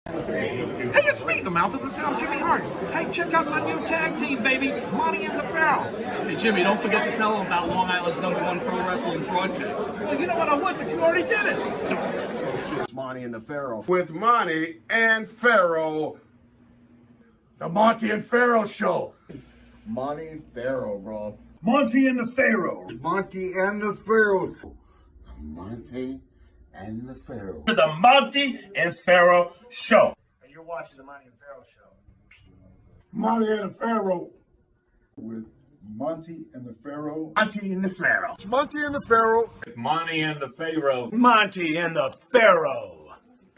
Hey, it's me, the mouth of the South, Jimmy Hart. Hey, check out my new tag team, baby, Monte and the Pharaoh. Hey, Jimmy, don't forget to tell them about Long Island's #1 pro wrestling broadcast. Well, you know what, I would, but you already did it. It's Monte and the Pharaoh. With Monte and Pharaoh. The Monte and Pharaoh Show. Monte and Pharaoh, bro. Monte and the Pharaoh. Monte and the Pharaoh. Monte and the Pharaoh. The Monte and Pharaoh Show. And you're watching the Monte and Pharaoh Show. Monte and the Pharaoh. With Monte and the Pharaoh. Monte and the Pharaoh. It's Monte and the Pharaoh. Monte and the Pharaoh. Monte and the Pharaoh.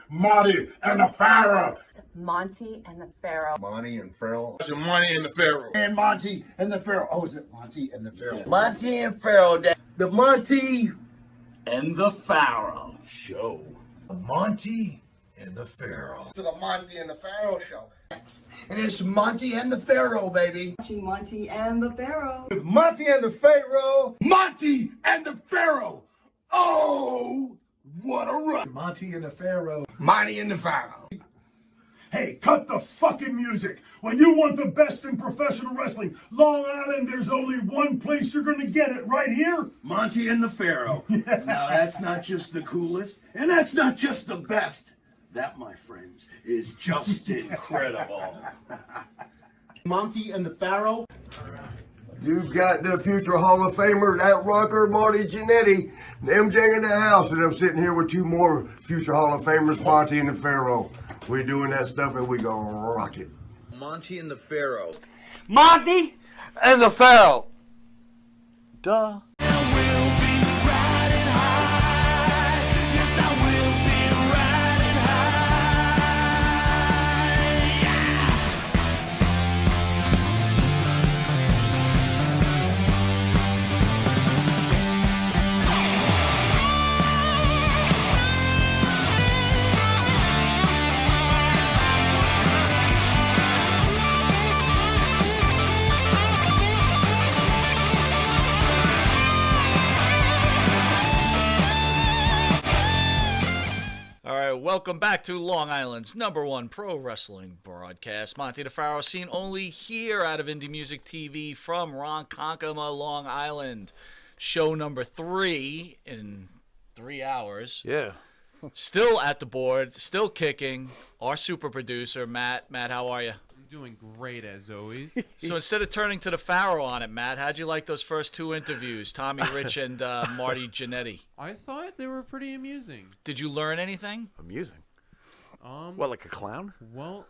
Monte and the Pharaoh. Monte and the Pharaoh. Monte and Pharaoh. It's Monte and the Pharaoh. And Monte and the Pharaoh. Oh, is it Monte and the Pharaoh? Monte and Pharaoh. The Monte and the Pharaoh Show. Monte and the Pharaoh. To the Monte and the Pharaoh Show. And it's Monte and the Pharaoh, baby. Watching Monte and the Pharaoh. With Monte and the Pharaoh. Monte and the Pharaoh. Oh, what a run. Monte and the Pharaoh. Monte and the Pharaoh. Hey, cut the fucking music. When you want the best in professional wrestling, Long Island, there's only one place you're going to get it, right here. Monte and the Pharaoh. Now, that's not just the coolest, and that's not just the best. That, my friends, is just incredible. Monte and the Pharaoh. You've got the future Hall of Famer, that rocker, Marty Jannetty, MJ in the house, and I'm sitting here with two more future Hall of Famers, Monte and the Pharaoh. We're doing that stuff and we gonna rock it. Monte and the Pharaoh. Monte and the Pharaoh. Duh. Welcome back to Long Island's #1 pro wrestling broadcast. Monte the Pharaoh, seen only here out of Indie Music TV from Ronkonkoma, Long Island. Show number 3 in 3 hours. Yeah. Still at the board, still kicking. Our super producer, Matt. Matt, how are you? Doing great as always. So instead of turning to the Pharaoh on it, Matt, how'd you like those first 2 interviews, Tommy Rich and Marty Jannetty? I thought they were pretty amusing. Did you learn anything? Amusing. What, like a clown? Well,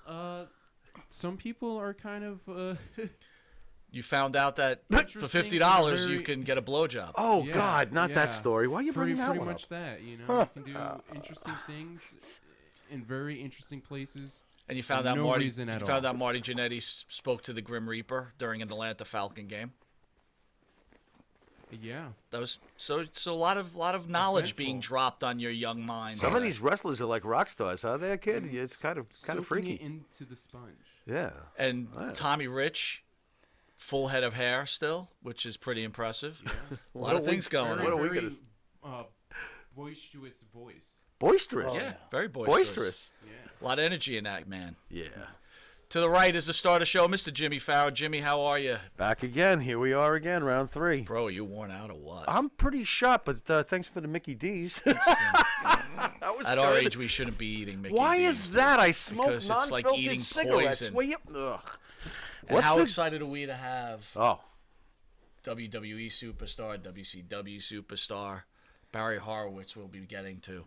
some people are kind of. You found out that for $50 you can get a blowjob. Oh Yeah, God, not that yeah. story. Why are you bringing that pretty one much up? that, you know. You can do interesting things in very interesting places. And you found For out no Marty. reason at You found all. out Marty Jannetty spoke to the Grim Reaper during an Atlanta Falcon game. Yeah. That was so a lot of knowledge being Eventful. dropped on your young mind. Some of these wrestlers are like rock stars, huh? There, kid. And It's kind of soaking freaky. it into the sponge. Yeah. And Wow. Tommy Rich, full head of hair still, which is pretty impressive. Yeah. A lot of things going Very, What a on. week it very is. boisterous voice. Boisterous. Yeah, very boisterous. Boisterous. Yeah. A lot of energy in that man. Yeah. To the right is the star of the show, Mr. Jimmy Pharaoh. Jimmy, how are you? Back again. Here we are again, round 3. Bro, are you worn out or what? I'm pretty sharp, but thanks for the Mickey D's. That was At our good. age, we shouldn't be eating Mickey Why D's, is that? dude. I smoke Because it's like non-filtered eating cigarettes. poison. Well, yep. Ugh. And What's how the- excited are we to have Oh. WWE superstar, WCW superstar, Barry Horowitz will be getting to.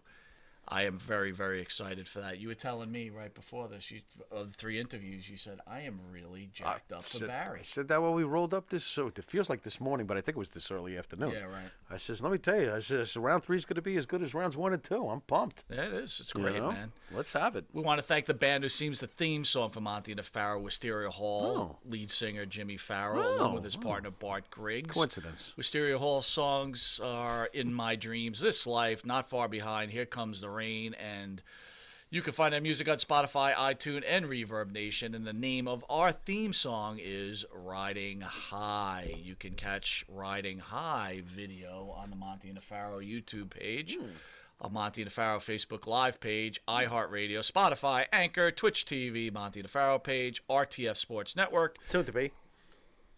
I am very, very excited for that. You were telling me right before this, of the 3 interviews, you said, I am really jacked up for Barry. I said that when we rolled up this, so it feels like this morning, but I think it was this early afternoon. Yeah, right. I says, let me tell you, I says, round 3 is going to be as good as rounds 1 and 2. I'm pumped. Yeah, it is. It's You great, know? man. Let's have it. We want to thank the band who sings the theme song for Monte and the Pharaoh, Wisteria Hall, Oh. lead singer Jimmy Farrell, along with his partner Bart Griggs. Coincidence. Wisteria Hall songs are In My Dreams, This Life, Not Far Behind, Here Comes the Rain, and you can find that music on Spotify, iTunes, and Reverb Nation. And the name of our theme song is Riding High. You can catch Riding High video on the Monte and the Pharaoh YouTube page. of Monte and Pharaoh Facebook Live page, iHeartRadio, Spotify, Anchor, Twitch TV, Monte and Pharaoh page, RTF Sports Network. Soon to be.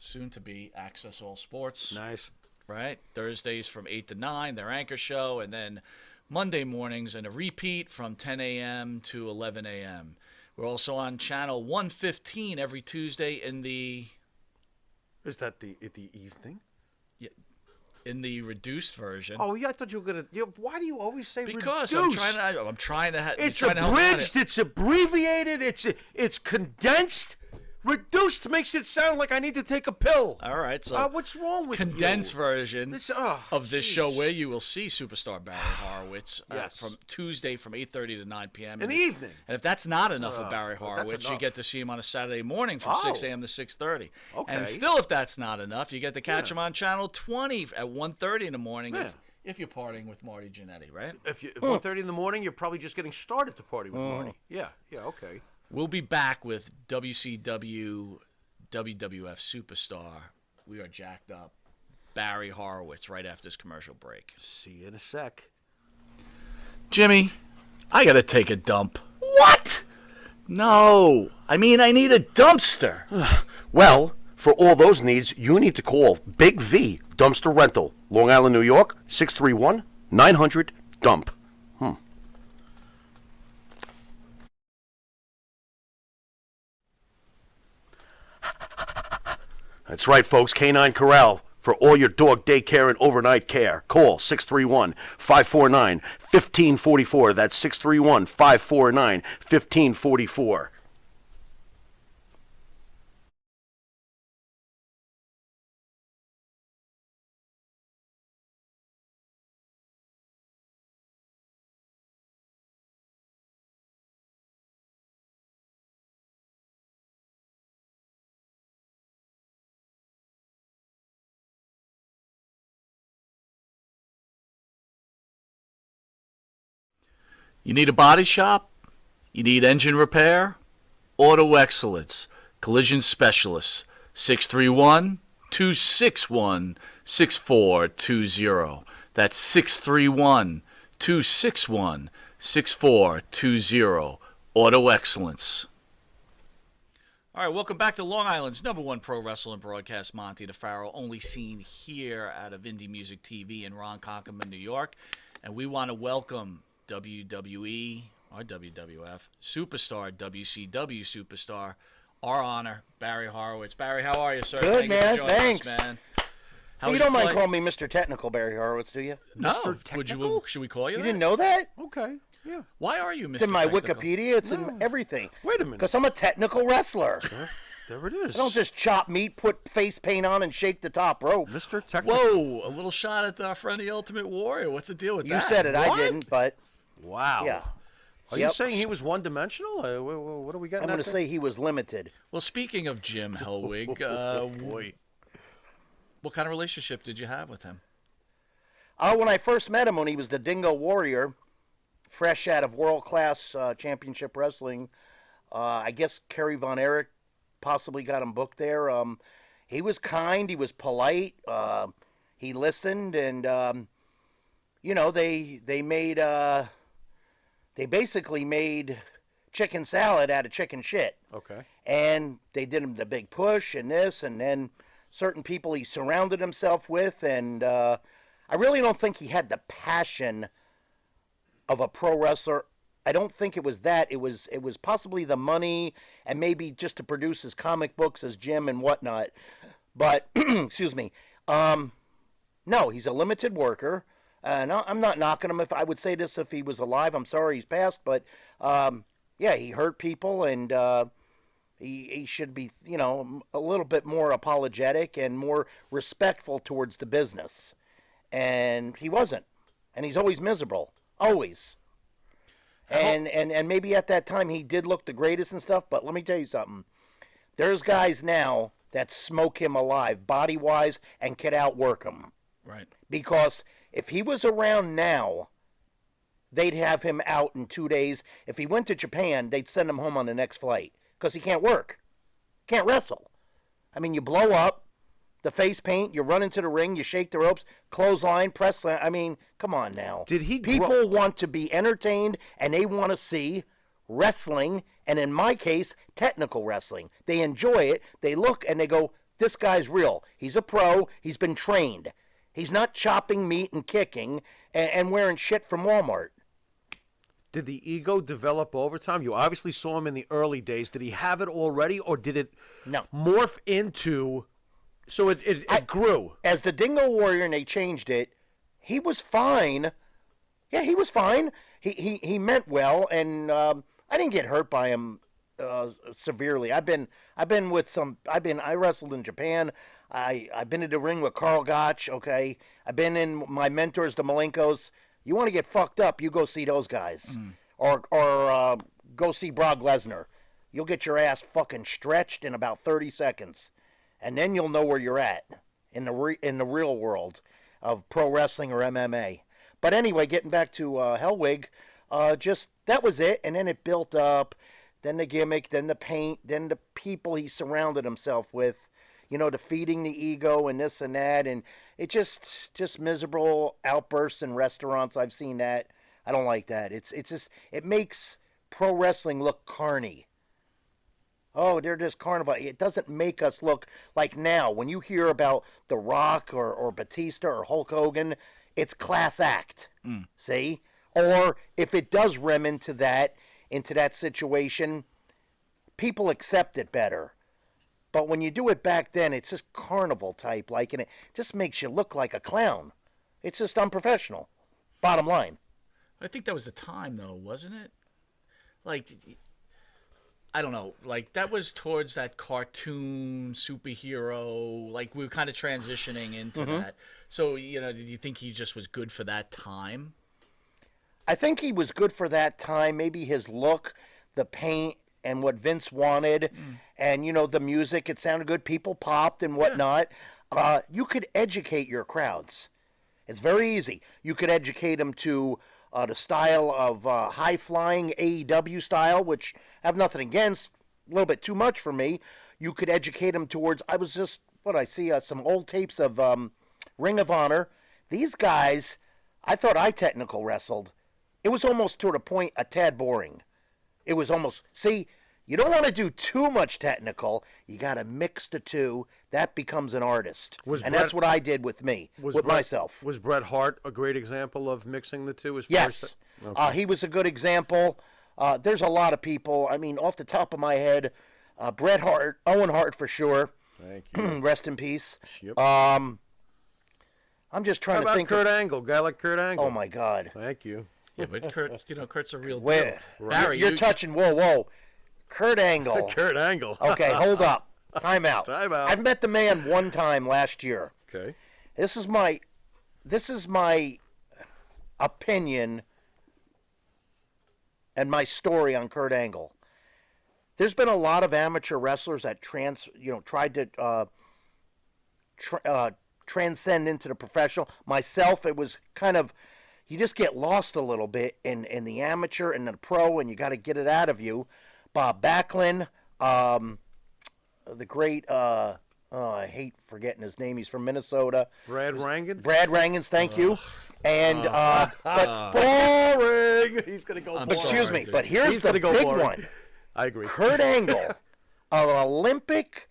Soon to be Access All Sports. Nice. Right? Thursdays from 8 to 9, their anchor show, and then Monday mornings and a repeat from 10 a.m. to 11 a.m. We're also on channel 115 every Tuesday in the... Is that the evening? Yeah, in the reduced version. Oh, yeah, I thought you were going to... Why do you always say because reduced? I'm trying to... It's abridged, it's abbreviated, it's condensed. Reduced makes it sound like I need to take a pill. All right, so what's wrong with condensed you? version of this show jeez. where you will see superstar Barry Horowitz Yes. from Tuesday from 8:30 to 9 p.m. in the evening. And if that's not enough of Barry well, that's Horowitz, you enough. get to see him on a Saturday morning from 6 a.m. to 6:30. Okay. And still, if that's not enough, you get to catch him on channel 20 at 1:30 in the morning if you're partying with Marty Jannetty, right? If you 1:30 in the morning, you're probably just getting started to party with Marty. Yeah, okay. We'll be back with WCW WWF Superstar. We are jacked up. Barry Horowitz right after this commercial break. See you in a sec. Jimmy, I gotta take a dump. What? No, I mean I need a dumpster. Well, for all those needs, you need to call Big V Dumpster Rental, Long Island, New York, 631-900-DUMP. That's right, folks. Canine Corral for all your dog daycare and overnight care. Call 631-549-1544. That's 631-549-1544. You need a body shop? You need engine repair? Auto Excellence, Collision Specialists, 631-261-6420. That's 631-261-6420. Auto Excellence. All right, welcome back to Long Island's #1 pro wrestling broadcast, Monte Pharaoh, only seen here out of Indie Music TV in Ronkonkoma, New York. And we want to welcome WWE or WWF superstar, WCW superstar, our honor, Barry Horowitz. Barry, how are you, sir? Good, man. Thanks. Man. You don't mind calling me Mr. Technical, Barry Horowitz, do you? No. Mr. Technical? Should we call you You that? didn't know that? Okay, yeah. Why are you Mr. It's in my Technical? Wikipedia. It's in everything. Wait a minute. Because I'm a technical wrestler. There it is. I don't just chop meat, put face paint on, and shake the top rope. Mr. Technical. Whoa, a little shot at our friend, the Ultimate Warrior. What's the deal with You that? said it. What? I didn't, but Wow. yeah. Are you saying he was one-dimensional? What are we getting I'm at going to there? say he was limited. Well, speaking of Jim Hellwig, Boy. what kind of relationship did you have with him? When I first met him, when he was the Dingo Warrior, fresh out of world-class championship wrestling, I guess Kerry Von Erich possibly got him booked there. He was kind. He was polite. He listened, and they basically made chicken salad out of chicken shit. Okay. And they did him the big push and this, and then certain people he surrounded himself with, and I really don't think he had the passion of a pro wrestler. I don't think it was that. It was possibly the money and maybe just to produce his comic books as Jim and whatnot. But excuse me. No, he's a limited worker. And I'm not knocking him. If I would say this if he was alive, I'm sorry he's passed. But yeah, he hurt people, and he should be, a little bit more apologetic and more respectful towards the business. And he wasn't. And he's always miserable, always. And maybe at that time he did look the greatest and stuff. But let me tell you something. There's guys now that smoke him alive, body wise, and can outwork him. Right. Because if he was around now, they'd have him out in 2 days. If he went to Japan, they'd send him home on the next flight because he can't work, can't wrestle. I mean, you blow up, the face paint, you run into the ring, you shake the ropes, clothesline, press slam. I mean, come on now. Did he People want to be entertained, and they want to see wrestling, and in my case, technical wrestling. They enjoy it. They look and they go, this guy's real. He's a pro. He's been trained. He's not chopping meat and kicking and wearing shit from Walmart. Did the ego develop over time? You obviously saw him in the early days. Did he have it already, or did it morph into... So it grew? As the Dingo Warrior, and they changed it, he was fine. Yeah, he was fine. He meant well, and I didn't get hurt by him severely. I wrestled in Japan. I've been in the ring with Karl Gotch, okay? I've been in my mentors, the Malenkos. You want to get fucked up, you go see those guys. Or go see Brock Lesnar. You'll get your ass fucking stretched in about 30 seconds. And then you'll know where you're at in the real world of pro wrestling or MMA. But anyway, getting back to Hellwig, just that was it. And then it built up. Then the gimmick, then the paint, then the people he surrounded himself with. You know, defeating the ego and this and that. And it just miserable outbursts in restaurants. I've seen that. I don't like that. It makes pro wrestling look carny. Oh, they're just carnival. It doesn't make us look like now. When you hear about The Rock or Batista or Hulk Hogan, it's class act. See? Or if it does rim into that situation, people accept it better. But when you do it back then, it's just carnival type, and it just makes you look like a clown. It's just unprofessional. Bottom line. I think that was the time, though, wasn't it? I don't know, that was towards that cartoon superhero, we were kind of transitioning into that. So, did you think he just was good for that time? I think he was good for that time. Maybe his look, the paint, and what Vince wanted, and, the music, it sounded good. People popped and whatnot. Yeah. You could educate your crowds. It's very easy. You could educate them to... the style of high-flying AEW style, which I have nothing against, a little bit too much for me. You could educate them towards, I see some old tapes of Ring of Honor. These guys, I thought I technical wrestled. It was almost to the point a tad boring. It was almost, you don't want to do too much technical. You got to mix the two. That becomes an artist. That's what I did with myself. Was Bret Hart a great example of mixing the two? Yes. Okay. He was a good example. There's a lot of people. I mean, off the top of my head, Bret Hart, Owen Hart for sure. Thank you. Rest in peace. Yep. I'm just trying to think. Kurt Angle? Guy like Kurt Angle. Oh, my God. Thank you. Yeah, but Kurt's a real deal. Barry, you're touching, whoa. Kurt Angle. Kurt Angle. Okay, hold up. Time out. Time out. I've met the man one time last year. Okay. This is my opinion and my story on Kurt Angle. There's been a lot of amateur wrestlers that tried to transcend into the professional. Myself, it was kind of, you just get lost a little bit in the amateur and the pro, and you got to get it out of you. Bob Backlund, the great, I hate forgetting his name. He's from Minnesota. Brad Rangans? Brad Rangans, thank you. And, but boring. He's going to go boring. Excuse me, but here's the big one. I agree. Kurt Angle, an Olympic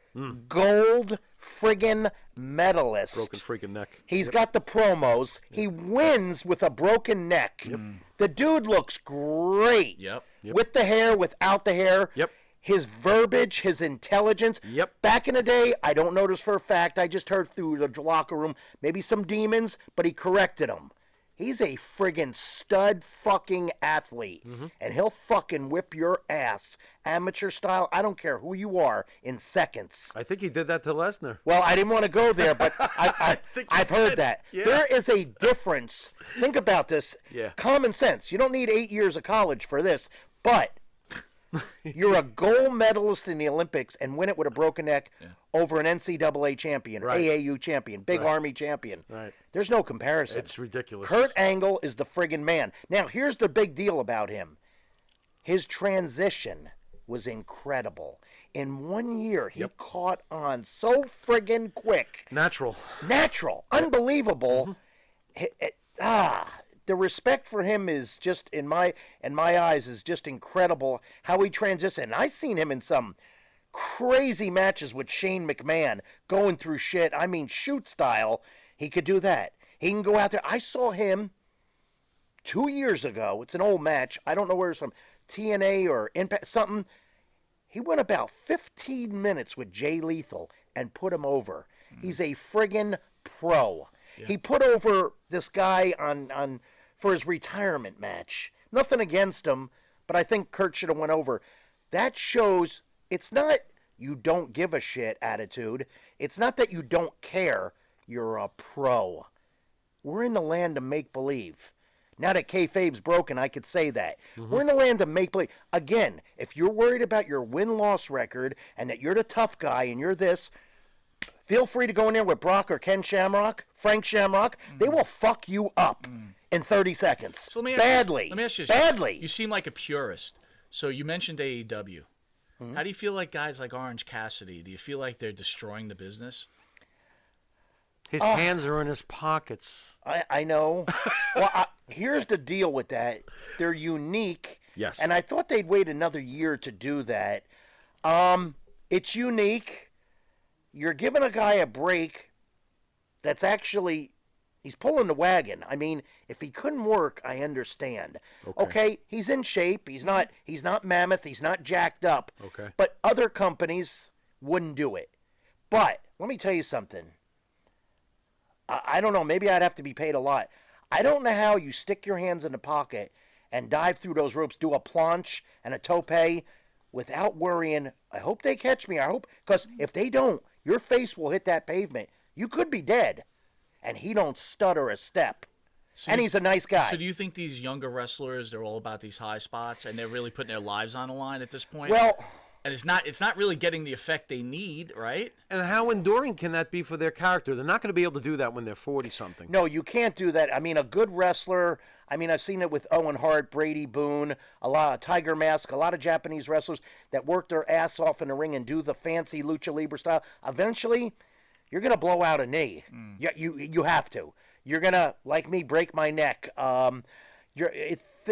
gold friggin' medalist. Broken freaking neck. He's got the promos. He wins with a broken neck. Yep. The dude looks great. Yep. With the hair, without the hair. Yep. His verbiage, his intelligence. Yep. Back in the day, I don't know this for a fact. I just heard through the locker room, maybe some demons, but he corrected them. He's a friggin' stud fucking athlete. And he'll fucking whip your ass, amateur style. I don't care who you are, in seconds. I think he did that to Lesnar. Well, I didn't want to go there, but I've heard that. Yeah. There is a difference. Think about this. Yeah. Common sense. You don't need 8 years of college for this, but you're a gold medalist in the Olympics and win it with a broken neck over an NCAA champion, Right. AAU champion, Big Army champion. Right. There's no comparison. It's ridiculous. Kurt Angle is the friggin' man. Now, here's the big deal about him. His transition. was incredible. In 1 year, he caught on so friggin' quick. Natural. Unbelievable. The respect for him is just, in my eyes, is just incredible. How he transitioned. I seen him in some crazy matches with Shane McMahon, going through shit. I mean, shoot style. He could do that. He can go out there. I saw him 2 years ago. It's an old match. I don't know where it's from. TNA or Impact, something. He went about 15 minutes with Jay Lethal and put him over. He's a friggin' pro. Yeah. He put over this guy on for his retirement match. Nothing against him, but I think Kurt should have went over. That shows it's not you don't give a shit attitude. It's not that you don't care. You're a pro. We're in the land of make-believe. Now that kayfabe's broken, I could say that. We're in the land of make-believe. Again, if you're worried about your win-loss record and that you're the tough guy and you're this, feel free to go in there with Brock or Ken Shamrock, Frank Shamrock. They will fuck you up in 30 seconds. So badly. Let me ask you badly. You seem like a purist. So you mentioned AEW. How do you feel like guys like Orange Cassidy? Do you feel like they're destroying the business? His hands are in his pockets. I know. Well, here's the deal with that. They're unique. Yes. And I thought they'd wait another year to do that. It's unique. You're giving a guy a break that's actually, he's pulling the wagon. I mean, if he couldn't work, I understand. Okay, he's in shape. He's not mammoth. He's not jacked up. Okay. But other companies wouldn't do it. But let me tell you something. I don't know. Maybe I'd have to be paid a lot. I don't know how you stick your hands in the pocket and dive through those ropes, do a planche and a tope without worrying, I hope they catch me. I hope, because if they don't, your face will hit that pavement. You could be dead. And he don't stutter a step. And he's a nice guy. So do you think these younger wrestlers, they're all about these high spots and they're really putting their lives on the line at this point? Well, and it's not really getting the effect they need, right? And how enduring can that be for their character? They're not going to be able to do that when they're 40-something. No, you can't do that. I mean, a good wrestler, I mean, I've seen it with Owen Hart, Brady Boone, a lot of Tiger Mask, a lot of Japanese wrestlers that work their ass off in the ring and do the fancy lucha libre style. Eventually, you're going to blow out a knee. You have to. You're going to, like me, break my neck.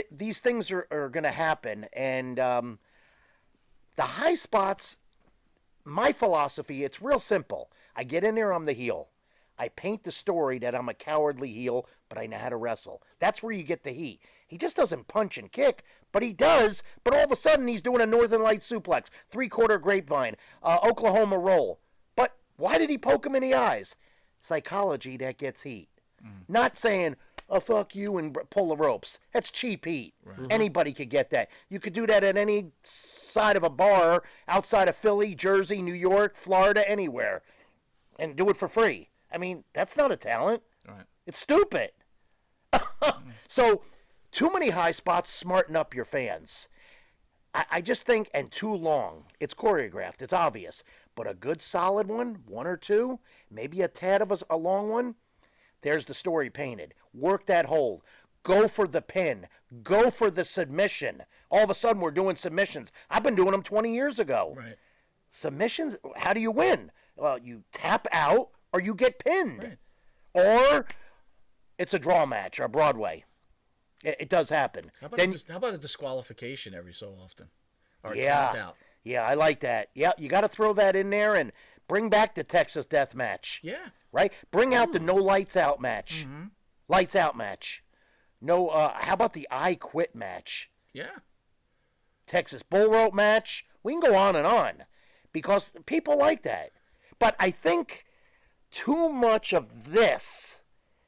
These things are going to happen. And the high spots, my philosophy, it's real simple. I get in there, I'm the heel. I paint the story that I'm a cowardly heel, but I know how to wrestle. That's where you get the heat. He just doesn't punch and kick, but he does. But all of a sudden, he's doing a Northern Light suplex, three-quarter grapevine, Oklahoma roll. But why did he poke him in the eyes? Psychology that gets heat. Not saying, oh, fuck you, and pull the ropes. That's cheap heat. Right. Anybody could get that. You could do that at any side of a bar outside of Philly, Jersey, New York, Florida, anywhere, and do it for free. I mean, that's not a talent. Right. It's stupid. So, too many high spots smarten up your fans. I just think, and too long. It's choreographed. It's obvious. But a good solid one or two, maybe a tad of a long one, there's the story painted. Work that hold. Go for the pin. Go for the submission. All of a sudden, we're doing submissions. I've been doing them 20 years ago. Right. Submissions, how do you win? Well, you tap out or you get pinned. Right. Or it's a draw match or Broadway. It does happen. How about a disqualification every so often? Or yeah. Out? Yeah, I like that. Yeah, you got to throw that in there and bring back the Texas Death Match. Yeah. Right? Bring out the no lights out match. Lights out match. No, how about the I Quit match? Yeah. Texas Bull Rope match. We can go on and on because people like that. But I think too much of this,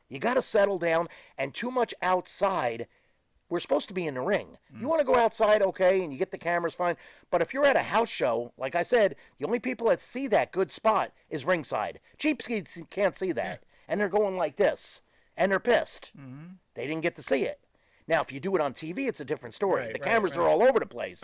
you got to settle down, and too much outside. We're supposed to be in the ring. You want to go outside, okay, and you get the cameras, fine. But if you're at a house show, like I said, the only people that see that good spot is ringside. Cheapskates can't see that. Yeah. And they're going like this. And they're pissed. They didn't get to see it. Now, if you do it on TV, it's a different story. The cameras are all over the place.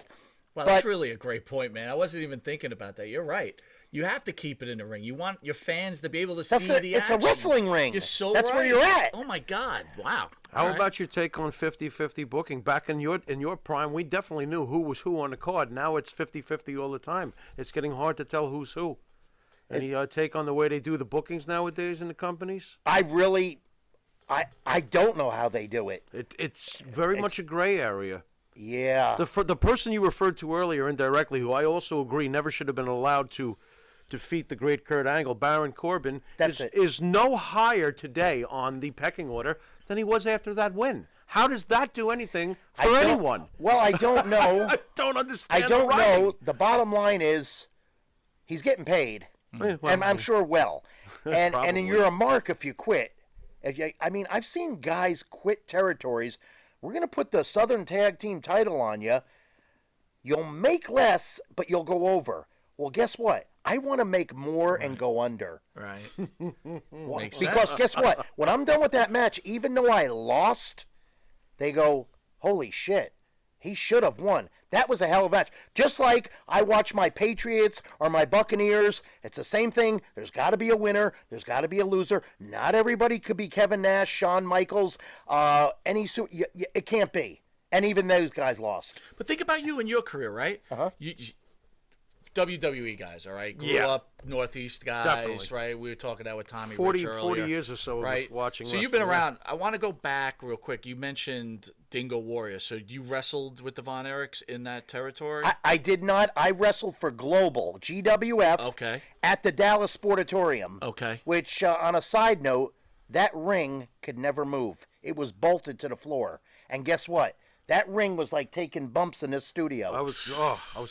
Well, that's really a great point, man. I wasn't even thinking about that. You're right. You have to keep it in the ring. You want your fans to be able to That's see the it's action. a wrestling ring. You're so That's right. where you're at. Oh my God! Wow. How All right. about your take on 50-50 booking? Back in your prime, we definitely knew who was who on the card. Now it's 50-50 all the time. It's getting hard to tell who's who. Any take on the way they do the bookings nowadays in the companies? I don't know how they do it. It's very much a gray area. Yeah. The person you referred to earlier indirectly, who I also agree never should have been allowed to defeat the great Kurt Angle, Baron Corbin, is no higher today on the pecking order than he was after that win. How does that do anything for anyone? Well, I don't know. I don't understand. I don't know. The bottom line is he's getting paid, and I'm sure well. And you're a mark if you quit. I've seen guys quit territories. We're going to put the Southern Tag Team title on you. You'll make less, but you'll go over. Well, guess what? I want to make more and go under. Right. Because guess what? When I'm done with that match, even though I lost, they go, holy shit, he should have won. That was a hell of a match. Just like I watch my Patriots or my Buccaneers, it's the same thing. There's got to be a winner. There's got to be a loser. Not everybody could be Kevin Nash, Shawn Michaels, it can't be. And even those guys lost. But think about you and your career, right? Uh-huh. You WWE guys, all right? Grew up Northeast guys, Definitely. right? We were talking that with Tommy 40 Rich earlier. years or so right? of watching So you've been wrestling, around. I want to go back real quick. You mentioned Dingo Warrior. So you wrestled with the Von Erichs in that territory? I did not. I wrestled for Global, GWF, Okay. at the Dallas Sportatorium. Okay. Which, on a side note, that ring could never move. It was bolted to the floor. And guess what? That ring was like taking bumps in this studio. I was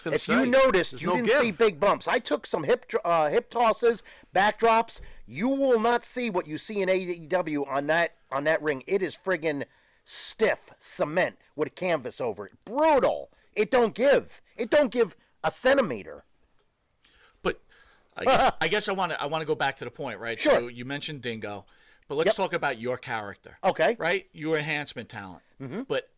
going to say. If you noticed, there's you no didn't give. see big bumps. I took some hip tosses, backdrops. You will not see what you see in AEW on that ring. It is friggin' stiff cement with canvas over it. Brutal. It don't give. It don't give a centimeter. But I guess I want to go back to the point, right? Sure. So you mentioned Dingo, but let's talk about your character. Okay. Right? Your enhancement talent. Mm-hmm. But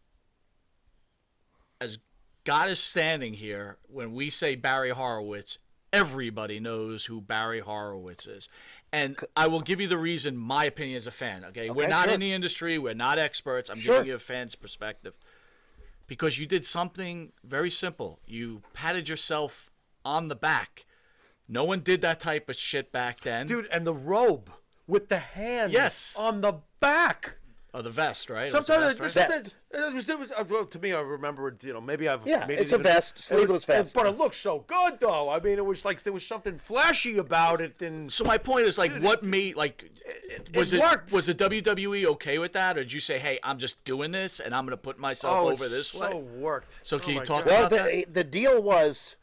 as God is standing here, when we say Barry Horowitz, everybody knows who Barry Horowitz is. And I will give you the reason, my opinion as a fan, okay? We're not in the industry. We're not experts. I'm giving you a fan's perspective. Because you did something very simple. You patted yourself on the back. No one did that type of shit back then. Dude, and the robe with the hands on the back. Oh, the vest, right? Sometimes it was a vest, well, to me, I remember it. Maybe I've Yeah, made it's it a vest, sleeveless vest. but it looks so good, though. I mean, it was like there was something flashy about it. And so my point is, like, what made was it worked. Was the WWE okay with that, or did you say, "Hey, I'm just doing this, and I'm going to put myself over this way"? So worked. So can you talk Well, about that? the deal was,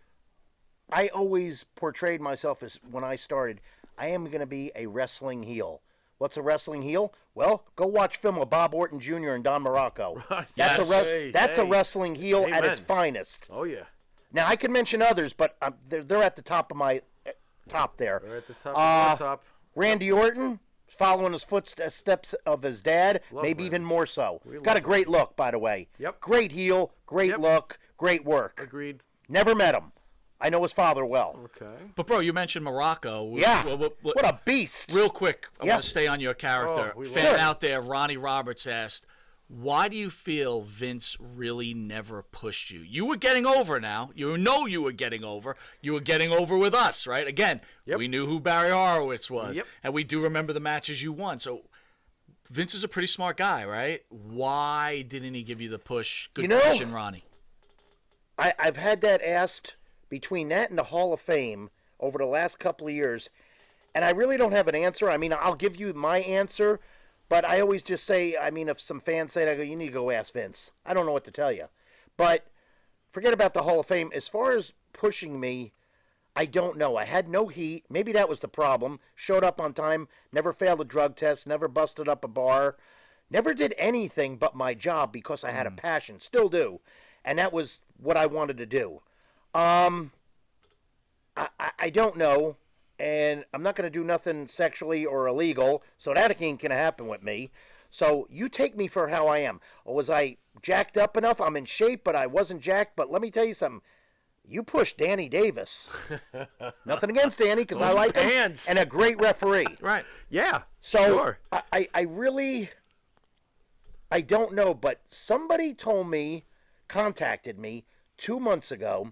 I always portrayed myself as, when I started, I am going to be a wrestling heel. What's a wrestling heel? Well, go watch film of Bob Orton Jr. and Don Morocco. That's a wrestling heel at its finest. Oh yeah. Now I can mention others, but they're at the top of my top there. They're at the top of the top. Randy Orton, following his footsteps of his dad, Love maybe Randy. even more so. We Got a love great look, by the way. Yep. Great heel, great look, great work. Agreed. Never met him. I know his father well. Okay. But bro, you mentioned Morocco. Yeah. What a beast. Real quick, I want to stay on your character. Oh, we love Fan it. out there, Ronnie Roberts asked, "Why do you feel Vince really never pushed you? You were getting over now. You know you were getting over. You were getting over with us, right? Again, we knew who Barry Horowitz was, and we do remember the matches you won. So Vince is a pretty smart guy, right? Why didn't he give you the push? Good question, Ronnie. I've had that asked between that and the Hall of Fame over the last couple of years, and I really don't have an answer. I mean, I'll give you my answer, but I always just say, I mean, if some fans say it, I go, you need to go ask Vince. I don't know what to tell you. But forget about the Hall of Fame. As far as pushing me, I don't know. I had no heat. Maybe that was the problem. Showed up on time, never failed a drug test, never busted up a bar, never did anything but my job because I had a passion. Still do. And that was what I wanted to do. I don't know, and I'm not going to do nothing sexually or illegal, so that ain't going to happen with me. So you take me for how I am. Or was I jacked up enough? I'm in shape, but I wasn't jacked. But let me tell you something. you pushed Danny Davis. Nothing against Danny, because I like him, and a great referee. Right. Yeah. So sure. I really, I don't know, but somebody contacted me 2 months ago.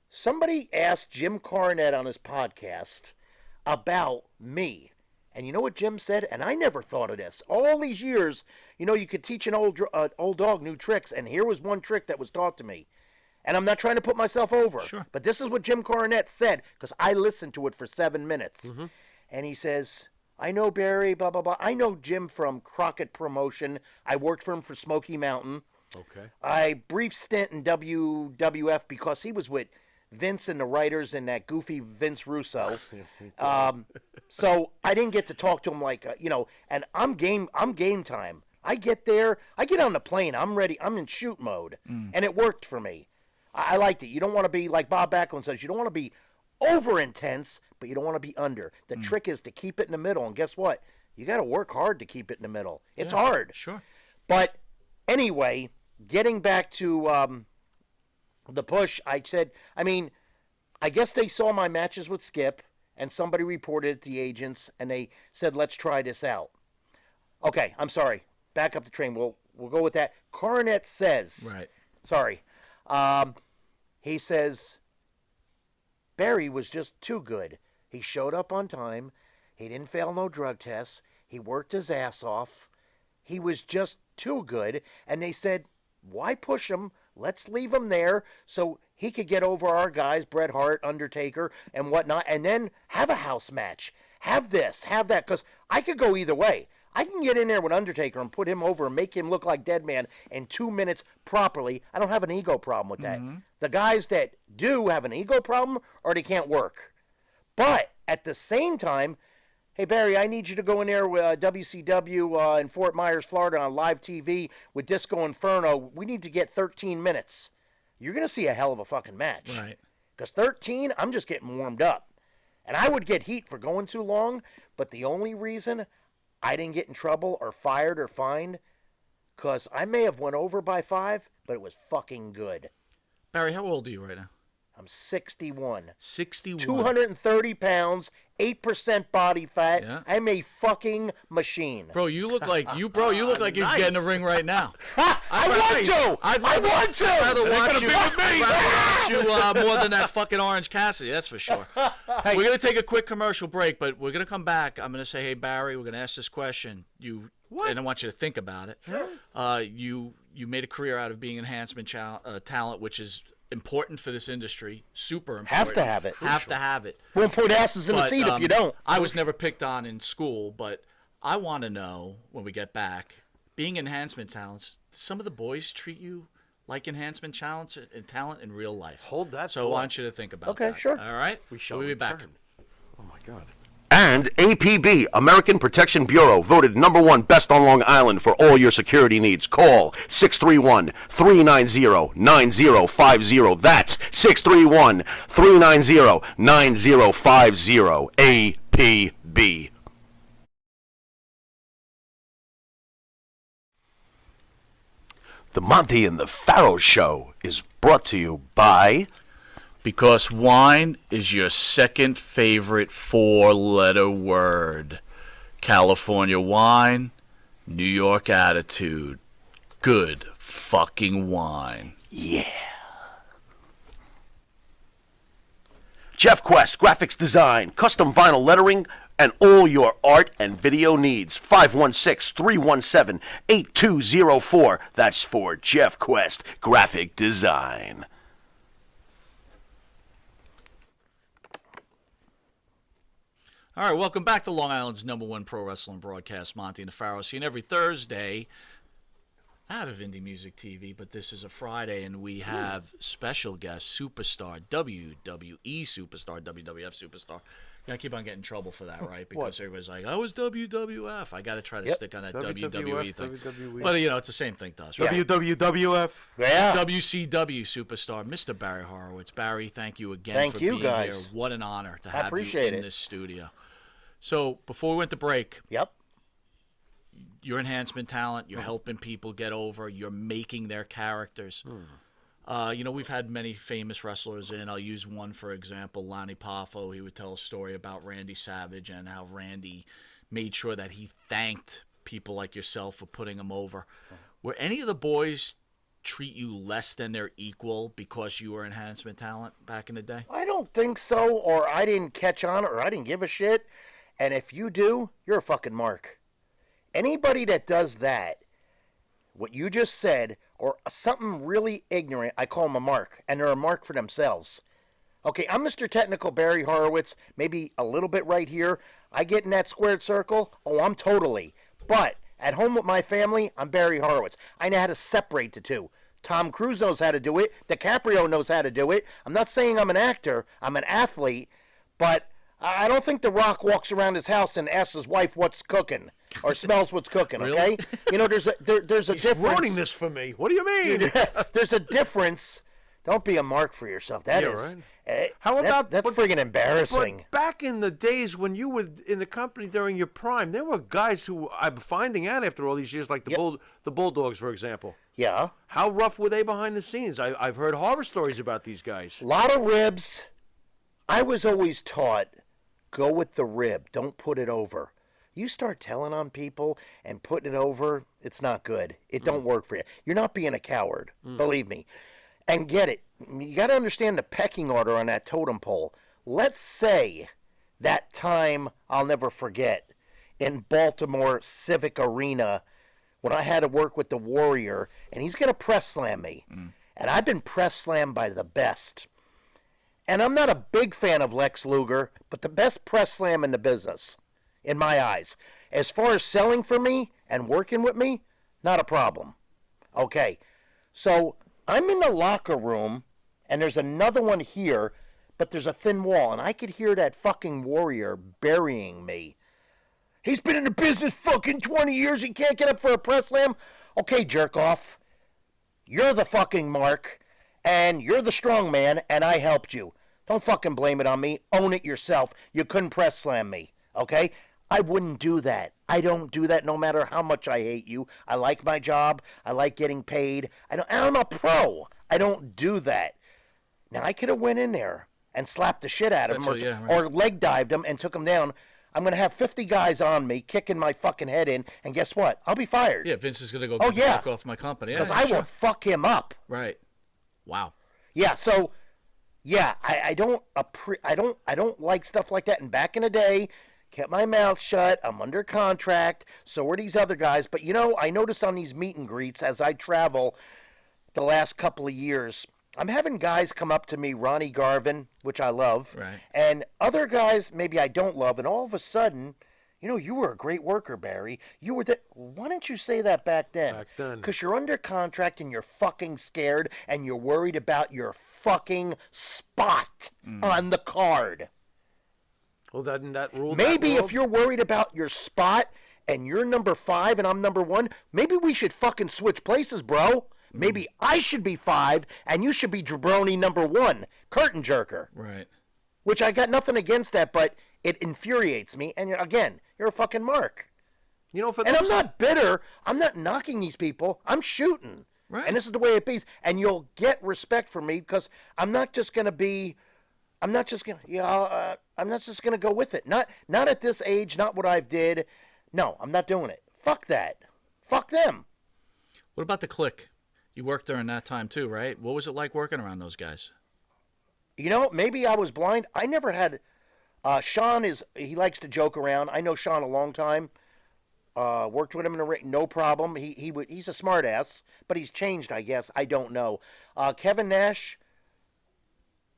Somebody asked Jim Cornette on his podcast about me. And you know what Jim said? And I never thought of this. All these years, you could teach an old dog new tricks, and here was one trick that was taught to me. And I'm not trying to put myself over. Sure. But this is what Jim Cornette said, because I listened to it for 7 minutes. Mm-hmm. And he says, I know Barry, blah, blah, blah. I know Jim from Crockett Promotion. I worked for him for Smoky Mountain. Okay. I brief stint in WWF because he was with Vince and the writers and that goofy Vince Russo. So I didn't get to talk to him and I'm game time. I get there, I get on the plane, I'm ready, I'm in shoot mode. And it worked for me. I liked it. You don't want to be, like Bob Backlund says, you don't want to be over intense, but you don't want to be under. The trick is to keep it in the middle, and guess what? You got to work hard to keep it in the middle. It's hard. Sure. But anyway, getting back to the push, I guess they saw my matches with Skip, and somebody reported it to the agents, and they said, let's try this out. Okay, I'm sorry. Back up the train. We'll go with that. Cornette says. Right. Sorry. He says, Barry was just too good. He showed up on time. He didn't fail no drug tests. He worked his ass off. He was just too good. And they said, why push him? Let's leave him there so he could get over our guys, Bret Hart, Undertaker, and whatnot, and then have a house match. Have this, have that, because I could go either way. I can get in there with Undertaker and put him over and make him look like Dead Man in 2 minutes properly. I don't have an ego problem with that. Mm-hmm. The guys that do have an ego problem, or they can't work. But at the same time, hey, Barry, I need you to go in there with WCW in Fort Myers, Florida on live TV with Disco Inferno. We need to get 13 minutes. You're going to see a hell of a fucking match. Right. Because 13, I'm just getting warmed up. And I would get heat for going too long, but the only reason I didn't get in trouble or fired or fined, because I may have went over by 5, but it was fucking good. Barry, how old are you right now? I'm 61. 61. 230 pounds, 8% body fat. Yeah. I'm a fucking machine. Bro, you look like you look like nice. you get in the ring right now. I want to. I'd rather watch you more than that fucking Orange Cassidy, that's for sure. We're going to take a quick commercial break, but we're going to come back. I'm going to say, hey, Barry, we're going to ask this question. And I want you to think about it. Sure. You made a career out of being enhancement talent, which is important for this industry. Super important. Have to have it. Have to have it. We'll put asses in the seat if you don't. I was never picked on in school, but I want to know when we get back, being enhancement talents, some of the boys treat you like enhancement talent in real life. Hold that So I want you to think about that. Okay, sure. All right? We'll be back. Oh, my God. And APB, American Protection Bureau, voted #1 best on Long Island for all your security needs. Call 631-390-9050. That's 631-390-9050. APB. The Monte and the Pharaoh Show is brought to you by... Because wine is your second favorite 4-letter word. California wine, New York attitude. Good fucking wine. Yeah. Jeff Quest, graphics design, custom vinyl lettering, and all your art and video needs. 516-317-8204. That's for Jeff Quest, graphic design. All right, welcome back to Long Island's #1 pro wrestling broadcast, Monte and the Pharaoh. Seen every Thursday out of Indie Music TV, but this is a Friday, and we have special guest, superstar, WWE superstar, WWF superstar. I keep on getting in trouble for that, right? Because everybody's like, I was WWF. I got to try to stick on that WWE thing. WWE. But, it's the same thing to us, right? WWF. Yeah. WCW superstar, Mr. Barry Horowitz. Barry, thank you again for being guys. here. What an honor to have you in this studio. So, before we went to break, you're enhancement talent. You're helping people get over. You're making their characters. We've had many famous wrestlers in. I'll use one, for example, Lonnie Poffo. He would tell a story about Randy Savage and how Randy made sure that he thanked people like yourself for putting him over. Were any of the boys treat you less than their equal because you were enhancement talent back in the day? I don't think so, or I didn't catch on, or I didn't give a shit. And if you do, you're a fucking mark. Anybody that does that, what you just said, or something really ignorant, I call them a mark, and they're a mark for themselves. Okay, I'm Mr. Technical Barry Horowitz, maybe a little bit right here. I get in that squared circle, oh, I'm totally. But at home with my family, I'm Barry Horowitz. I know how to separate the two. Tom Cruise knows how to do it. DiCaprio knows how to do it. I'm not saying I'm an actor. I'm an athlete. But I don't think The Rock walks around his house and asks his wife what's cooking or smells what's cooking, okay? Really? There's a He's difference. ruining this for me. What do you mean? There's a difference. Don't be a mark for yourself. That is. Right. How about that's friggin' embarrassing. But back in the days when you were in the company during your prime, there were guys who I'm finding out after all these years, like the Bulldogs, for example. Yeah. How rough were they behind the scenes? I've heard horror stories about these guys. A lot of ribs. I was always taught, go with the rib. Don't put it over. You start telling on people and putting it over, it's not good. It don't work for you. You're not being a coward, believe me. And get it. You got to understand the pecking order on that totem pole. Let's say that time I'll never forget in Baltimore Civic Arena when I had to work with the Warrior, and he's going to press slam me. And I've been press slammed by the best. And I'm not a big fan of Lex Luger, but the best press slam in the business, in my eyes. As far as selling for me and working with me, not a problem. Okay, so I'm in the locker room, and there's another one here, but there's a thin wall, and I could hear that fucking Warrior burying me. He's been in the business fucking 20 years, he can't get up for a press slam? Okay, jerk off. You're the fucking mark, and you're the strong man, and I helped you. Don't fucking blame it on me. Own it yourself. You couldn't press slam me, okay? I wouldn't do that. I don't do that no matter how much I hate you. I like my job. I like getting paid. I'm a pro. I don't do that. Now, I could have went in there and slapped the shit out of him or leg dived him and took him down. I'm going to have 50 guys on me kicking my fucking head in, and guess what? I'll be fired. Yeah, Vince is going to go get the fuck off my company. Because I will fuck him up. Right. Wow. Yeah, so, yeah, I don't like stuff like that. And back in the day, kept my mouth shut. I'm under contract. So are these other guys. But, I noticed on these meet and greets as I travel the last couple of years, I'm having guys come up to me, Ronnie Garvin, which I love, right, and other guys maybe I don't love, and all of a sudden, you were a great worker, Barry. You were Why didn't you say that back then? Back then. Because you're under contract and you're fucking scared and you're worried about your fucking spot on the card. Well, doesn't that rule? Maybe if you're worried about your spot and you're number 5 and I'm number 1, maybe we should fucking switch places, bro. Maybe I should be 5 and you should be jabroni number 1, curtain jerker. Right. Which I got nothing against that, but it infuriates me. And you're a fucking mark. And I'm not bitter. I'm not knocking these people. I'm shooting. Right. And this is the way it be. And you'll get respect from me because I'm not just going to go with it. Not at this age, not what I've did. No, I'm not doing it. Fuck that. Fuck them. What about the Clique? You worked during that time too, right? What was it like working around those guys? Maybe I was blind. I never had. Sean he likes to joke around. I know Sean a long time. Worked with him in the ring, no problem. He's a smart ass, but he's changed, I guess. I don't know. Kevin Nash,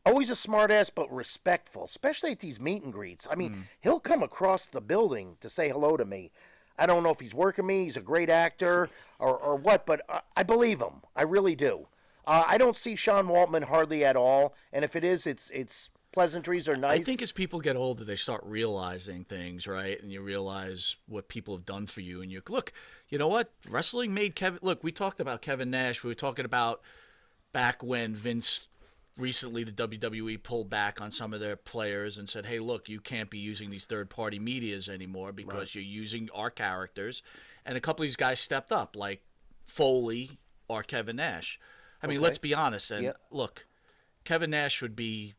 always a smart ass, but respectful, especially at these meet and greets. I mean, he'll come across the building to say hello to me. I don't know if he's working me, he's a great actor, or what, but I believe him. I really do. I don't see Sean Waltman hardly at all, and if it is, it's pleasantries are nice. I think as people get older, they start realizing things, right? And you realize what people have done for you, and look, you know what? Wrestling made Kevin. Look, we talked about Kevin Nash. We were talking about back when Vince. Recently, the WWE pulled back on some of their players and said, hey, look, you can't be using these third-party medias anymore because you're using our characters. And a couple of these guys stepped up, like Foley or Kevin Nash. I mean, let's be honest. And look, Kevin Nash would be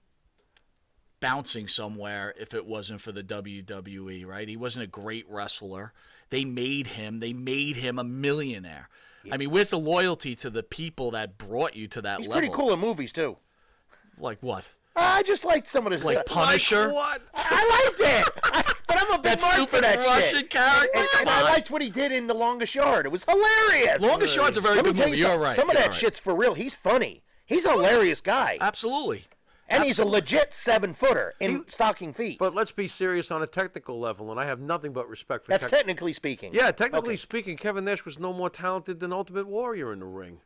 bouncing somewhere if it wasn't for the WWE, right? He wasn't a great wrestler. They made him a millionaire. I mean, where's the loyalty to the people that brought you to that He's level? pretty cool in movies, too. Like what? I just liked some of his... Like Punisher? Like what? I liked it! But I'm a big That mark stupid for that Russian shit. character? And Come I on. liked what he did in The Longest Yard. It was hilarious. Longest Yard's a very Let me good tell movie. you You're something. right. Some of You're that right. shit's for real. He's funny. He's a hilarious guy. Absolutely. And he's a legit 7-footer in stocking feet. But let's be serious on a technical level, and I have nothing but respect for. That's technically speaking. Yeah, technically speaking, Kevin Nash was no more talented than Ultimate Warrior in the ring.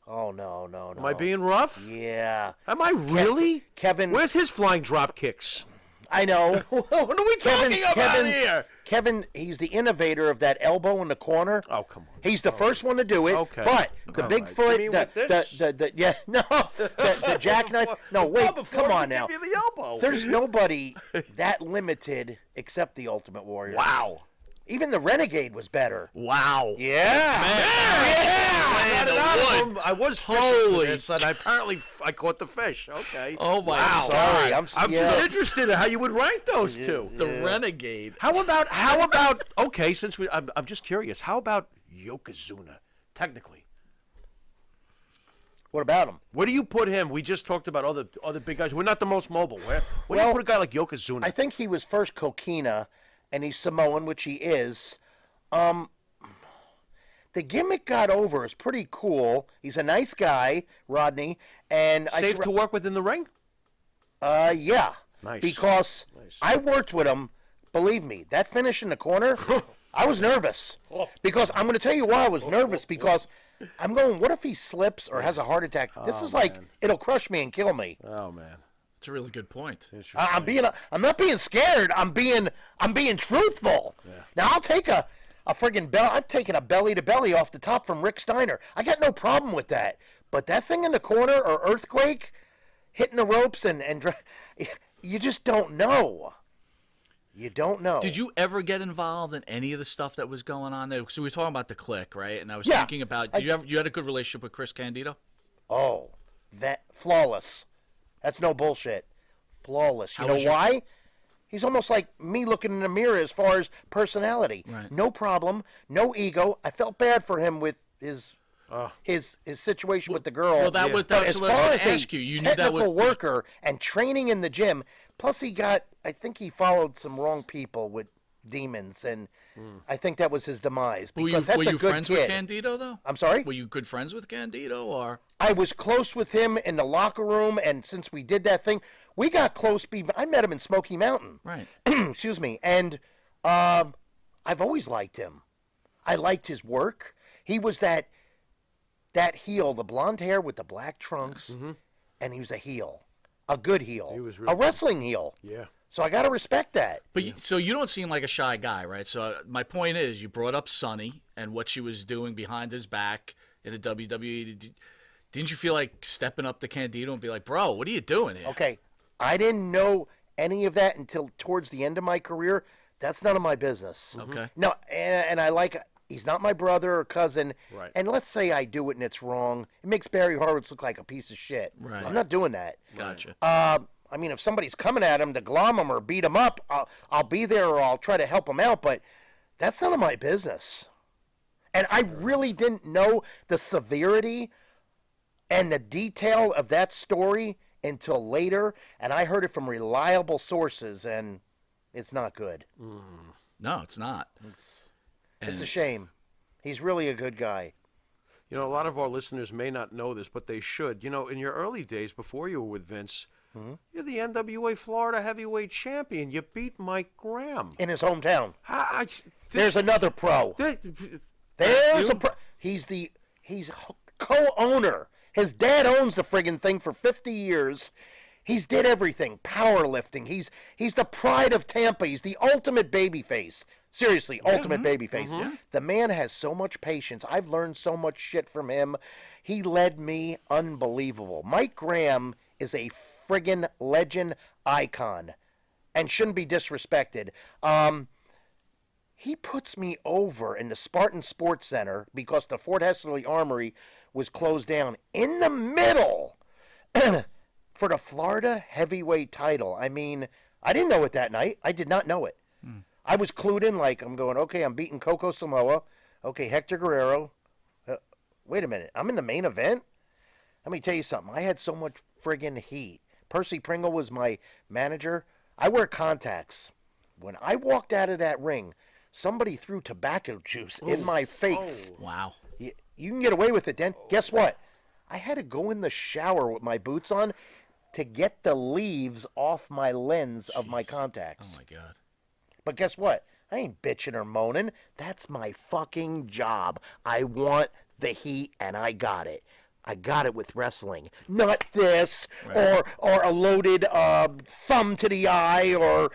Oh, no. Am I being rough? Yeah. Am I really? Kevin. Where's his flying drop kicks? I know. What are we talking about here? Kevin, he's the innovator of that elbow in the corner. Oh, come on. He's the first one to do it. Okay. But the All Bigfoot, right. You mean with this? the jackknife. No, wait, come on now. Give you the elbow. There's nobody that limited except the Ultimate Warrior. Wow. Even the Renegade was better. Wow. Yeah. I was fishing for this, and apparently I caught the fish. Okay. Oh, my Wow. God. Sorry. I'm just interested in how you would rank those two. The Renegade. How about? Okay, since I'm just curious. How about Yokozuna? Technically, What about him? where do you put him? We just talked about other big guys. We're not the most mobile. Where do you put a guy like Yokozuna? I think he was first Coquina, and he's Samoan, which he is. The gimmick got over. It's pretty cool. He's a nice guy, Rodney, and Safe to work with in the ring. Yeah. Nice. Because I worked with him. Believe me, that finish in the corner, I was nervous. Because I'm going to tell you why I was nervous. Because I'm going, what if he slips or has a heart attack? This is like, it'll crush me and kill me. Oh man, That's a really good point. I'm not being scared. I'm being truthful. Yeah. Now I'll take a friggin' bell. I've taken a belly to belly off the top from Rick Steiner. I got no problem with that. But that thing in the corner or earthquake, hitting the ropes and you just don't know. You don't know. Did you ever get involved in any of the stuff that was going on there? So we were talking about the Click, right? And I was thinking about, you had a good relationship with Chris Candido? Oh, that flawless. That's no bullshit. Flawless. You know why? He's almost like me looking in the mirror as far as personality. Right. No problem, no ego. I felt bad for him with his situation with the girl. Well, that's what I was going to ask you. You knew that technical worker and training in the gym. Plus, I think he followed some wrong people with demons, and I think that was his demise. Because Were you good friends kid. with Candido, though? I'm sorry? Were you good friends with Candido, or? I was close with him in the locker room, and since we did that thing, we got close. I met him in Smoky Mountain. Right. Excuse me. And I've always liked him. I liked his work. He was that heel, the blonde hair with the black trunks, and he was a heel. A good heel. He was really a wrestling heel. Yeah. So I got to respect that. But so you don't seem like a shy guy, right? So my point is, you brought up Sunny and what she was doing behind his back in the WWE. Didn't you feel like stepping up to Candido and be like, bro, what are you doing here? Okay. I didn't know any of that until towards the end of my career. That's none of my business. Okay. No, and I like, he's not my brother or cousin. Right. And let's say I do it and it's wrong. It makes Barry Horowitz look like a piece of shit. Right. I'm not doing that. Gotcha. I mean, if somebody's coming at him to glom him or beat him up, I'll be there or I'll try to help him out, but that's none of my business. And I really didn't know the severity and the detail of that story until later, and I heard it from reliable sources, and it's not good. No, it's not. It's a shame. He's really a good guy. You know, a lot of our listeners may not know this, but they should. You know, in your early days, before you were with Vince, you're the NWA Florida Heavyweight Champion. You beat Mike Graham. In his hometown. There's another pro. There's a pro. He's co-owner. His dad owns the friggin' thing for 50 years. He's did everything. Powerlifting. He's the pride of Tampa. He's the ultimate babyface. Seriously, ultimate babyface. The man has so much patience. I've learned so much shit from him. He led me unbelievable. Mike Graham is a friggin' legend icon and shouldn't be disrespected. He puts me over in the Spartan Sports Center because the Fort Hesterly Armory was closed down in the middle for the Florida heavyweight title. I mean, I didn't know it that night. I did not know it. I was clued in like, I'm going, okay, I'm beating Coco Samoa. Okay, Hector Guerrero. Wait a minute, I'm in the main event? Let me tell you something. I had so much friggin' heat. Percy Pringle was my manager. I wear contacts. When I walked out of that ring, somebody threw tobacco juice in my face. Wow. You can get away with it then. Guess what? I had to go in the shower with my boots on to get the leaves off my lens of my contacts. Oh, my God. But guess what? I ain't bitching or moaning. That's my fucking job. I want the heat, and I got it. I got it with wrestling. Not this, or a loaded thumb to the eye, or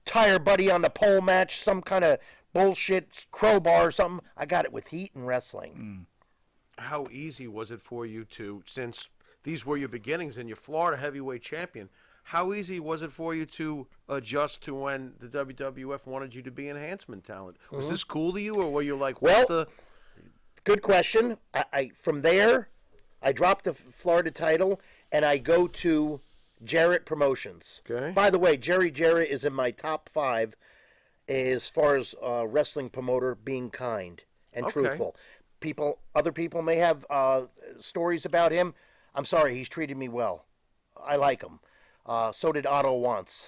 tire buddy on the pole match, some kind of bullshit crowbar or something. I got it with heat and wrestling. How easy was it for you to, since these were your beginnings and you're Florida heavyweight champion, how easy was it for you to adjust to when the WWF wanted you to be enhancement talent? Was this cool to you, or were you like, what the... Good question. I from there, I dropped the Florida title, and I go to Jarrett Promotions. Okay. By the way, Jerry Jarrett is in my top 5 as far as wrestling promoter being kind and truthful. Other people may have stories about him. I'm sorry, he's treated me well. I like him. So did Otto once.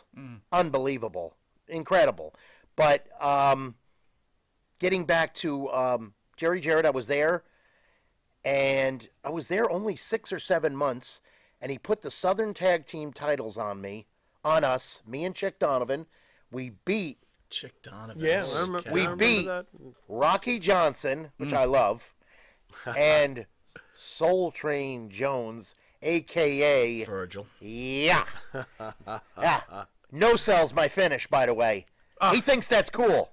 Unbelievable. Incredible. But getting back to Jerry Jarrett, I was there, and I was there only 6 or 7 months, and he put the Southern Tag Team titles on us, me and Chick Donovan. We beat Chick Donovan. Yeah, we beat that. Rocky Johnson, which I love, and Soul Train Jones, a.k.a. Virgil. Yeah. No Cell's my finish, by the way. He thinks that's cool.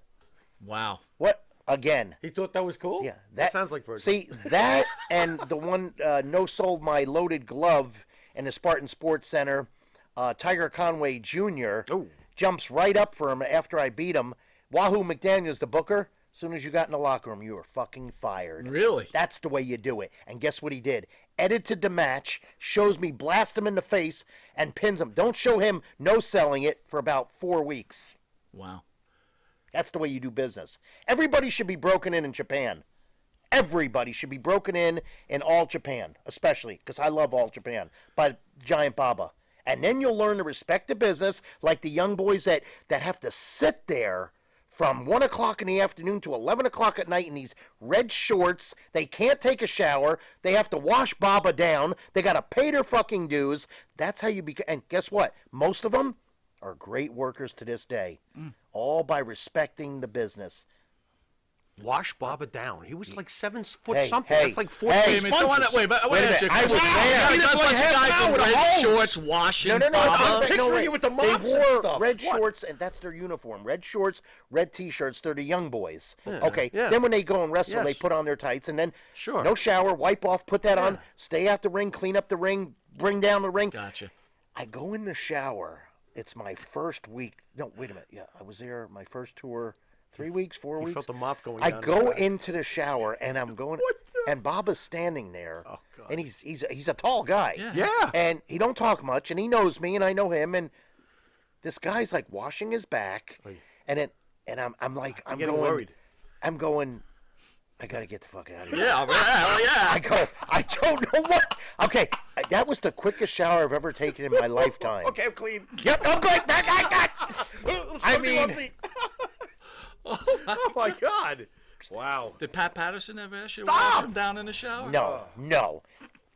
Wow. What? Again. He thought that was cool? Yeah. That sounds like Virgil. See, that and the one No Sold my loaded glove in the Spartan Sports Center, Tiger Conway Jr. Jumps right up for him after I beat him. Wahoo McDaniel's the booker. As soon as you got in the locker room, you were fucking fired. Really? That's the way you do it. And guess what he did? Edited the match, shows me blast him in the face, and pins him. Don't show him no selling it for about 4 weeks. Wow. That's the way you do business. Everybody should be broken in Japan. Everybody should be broken in All Japan, especially, because I love All Japan, by Giant Baba. And then you'll learn to respect the business, like the young boys that have to sit there from 1 o'clock in the afternoon to 11 o'clock at night in these red shorts. They can't take a shower. They have to wash Baba down. They got to pay their fucking dues. That's how you become. And guess what? Most of them are great workers to this day, all by respecting the business. Wash Baba down. He was like 7 foot Hey, something. hey, That's like 4 hey, feet. I want to ask you a question. You got a bunch of guys in red shorts washing No. Baba. I'm picturing you with the mops They and wore stuff. red What? shorts, and that's their uniform. Red shorts, red T-shirts. They're the young boys. Okay. yeah. Then when they go and wrestle, Yes. they put on their tights, and then Sure. no shower, wipe off, put that on, stay out the ring, clean up the ring, bring down the ring. Gotcha. I go in the shower. It's my first week. No, wait a minute. Yeah, I was there my first tour. 3 weeks, 4 You weeks. felt the mop going I down. go into the shower and I'm going, and Baba's standing there, Oh, God. and he's a tall guy. Yeah. And he don't talk much, and he knows me, and I know him, and this guy's like washing his back, and I'm like, I'm getting going, worried. I'm going, I gotta get the fuck out of here. Yeah, yeah. I go, I don't know what. Okay, that was the quickest shower I've ever taken in my lifetime. Okay, I'm clean. Yep, I'm going back. I mean, Oh my God! Wow. Did Pat Patterson ever ask you to wash him down in the shower? no.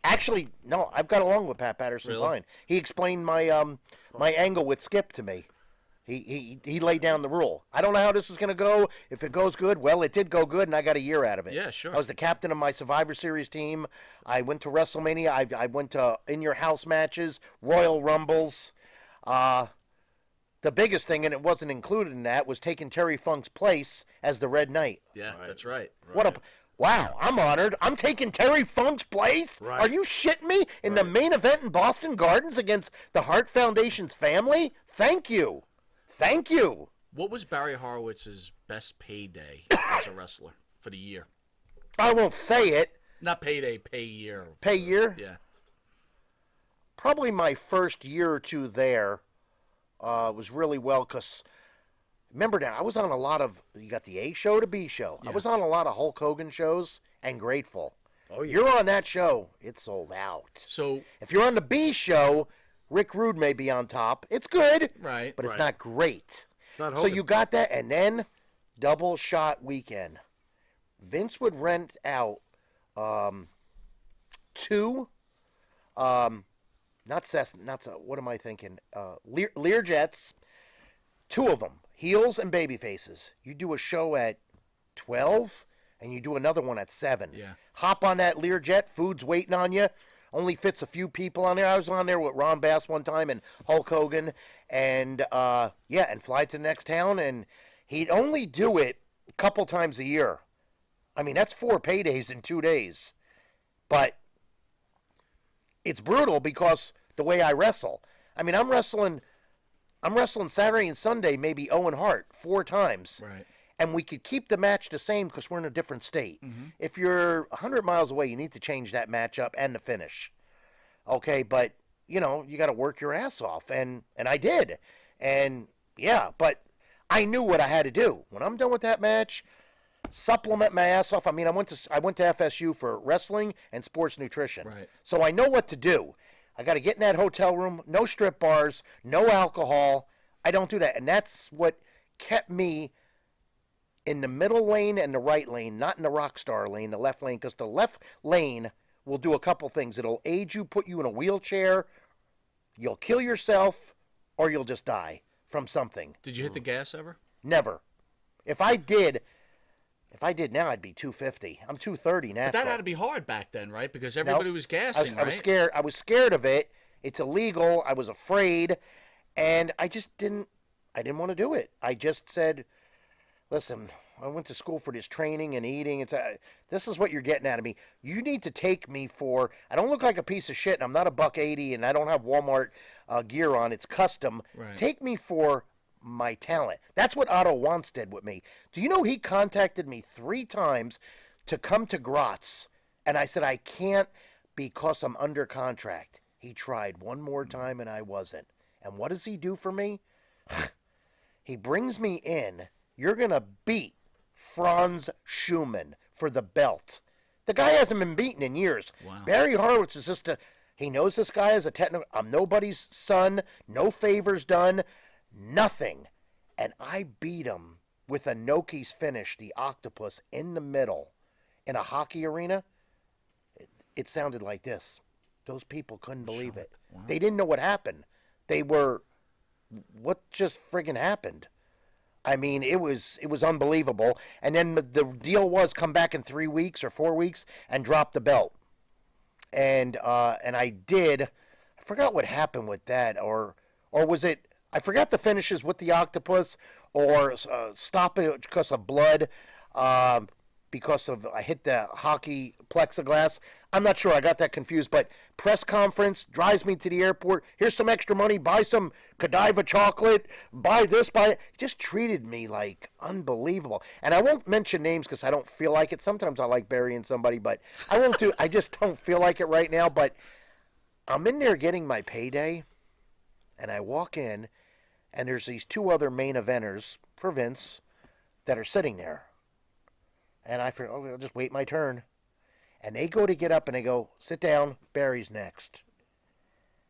Actually, no. I've got along with Pat Patterson Really? fine. He explained my my angle with Skip to me. He laid down the rule. I don't know how this is going to go. If it goes good, well, it did go good, and I got a year out of it. Yeah, sure. I was the captain of my Survivor Series team. I went to WrestleMania. I went to In Your House matches, Royal Rumbles. The biggest thing, and it wasn't included in that, was taking Terry Funk's place as the Red Knight. Yeah, that's right. Wow, I'm honored. I'm taking Terry Funk's place? Right. Are you shitting me? In the main event in Boston Gardens against the Hart Foundation's family? Thank you. Thank you. What was Barry Horowitz's best payday as a wrestler for the year? I won't say it, Not payday, pay year. Pay year? Yeah. Probably my first year or two there was really well because, remember now, I was on a lot of, you got the A show to B show. Yeah. I was on a lot of Hulk Hogan shows and Grateful. Oh, yeah. You're on that show, it's sold out. So If you're on the B show, Rick Rude may be on top. It's good, right, but it's Right. not great. It's not So Hogan. you got that, and then double shot weekend. Vince would rent out two, not Cessna, what am I thinking? Learjets, two of them, heels and baby faces. You do a show at 12, and you do another one at 7. Yeah. Hop on that Learjet, food's waiting on you. Only fits a few people on there. I was on there with Ron Bass one time and Hulk Hogan, and and fly to the next town. And he'd only do it a couple times a year. I mean, that's 4 paydays in 2 days. But it's brutal because the way I wrestle. I mean, I'm wrestling Saturday and Sunday, maybe Owen Hart 4 times. Right. And we could keep the match the same because we're in a different state. Mm-hmm. If you're 100 miles away, you need to change that matchup and the finish. Okay, but, you got to work your ass off. And I did. And, yeah, but I knew what I had to do. When I'm done with that match, supplement my ass off. I mean, I went to FSU for wrestling and sports nutrition. Right. So I know what to do. I got to get in that hotel room, no strip bars, no alcohol. I don't do that. And that's what kept me in the middle lane and the right lane, not in the rock star lane, the left lane, because the left lane will do a couple things. It'll aid you, put you in a wheelchair, you'll kill yourself, or you'll just die from something. Did you hit the gas ever? Never. If I did now, I'd be 250. I'm 230 now. But that had to be hard back then, right? Because everybody was gassing, I was right? scared. I was scared of it. It's illegal. I was afraid, and I just didn't want to do it. I just said, listen, I went to school for this training and eating. This is what you're getting out of me. You need to take me for, I don't look like a piece of shit, and I'm not a $1.80, and I don't have Walmart gear on. It's custom. Right. Take me for my talent. That's what Otto Wantz did with me. Do you know he contacted me 3 times to come to Graz, and I said I can't because I'm under contract. He tried one more time, and I wasn't. And what does he do for me? He brings me in. You're going to beat Franz Schumann for the belt. The guy hasn't been beaten in years. Wow. Barry Horowitz is just he knows this guy is a technical, I'm nobody's son, no favors done, nothing. And I beat him with a Noki's finish, the octopus, in the middle, in a hockey arena. It sounded like this. Those people couldn't believe it. Wow. They didn't know what happened. They were, what just friggin' happened? I mean, it was unbelievable. And then the deal was come back in 3 weeks or 4 weeks and drop the belt. And I did. I forgot what happened with that, or was it? I forgot the finishes with the octopus, or stop it because of blood, because of I hit the hockey plexiglass. I'm not sure. I got that confused. But press conference, drives me to the airport. Here's some extra money. Buy some Godiva chocolate. Buy this. Buy it. Just treated me like unbelievable. And I won't mention names because I don't feel like it. Sometimes I like burying somebody, but I won't do. I just don't feel like it right now. But I'm in there getting my payday, and I walk in, and there's these 2 other main eventers for Vince that are sitting there. And I figure, I'll just wait my turn. And they go to get up and they go, sit down, Barry's next.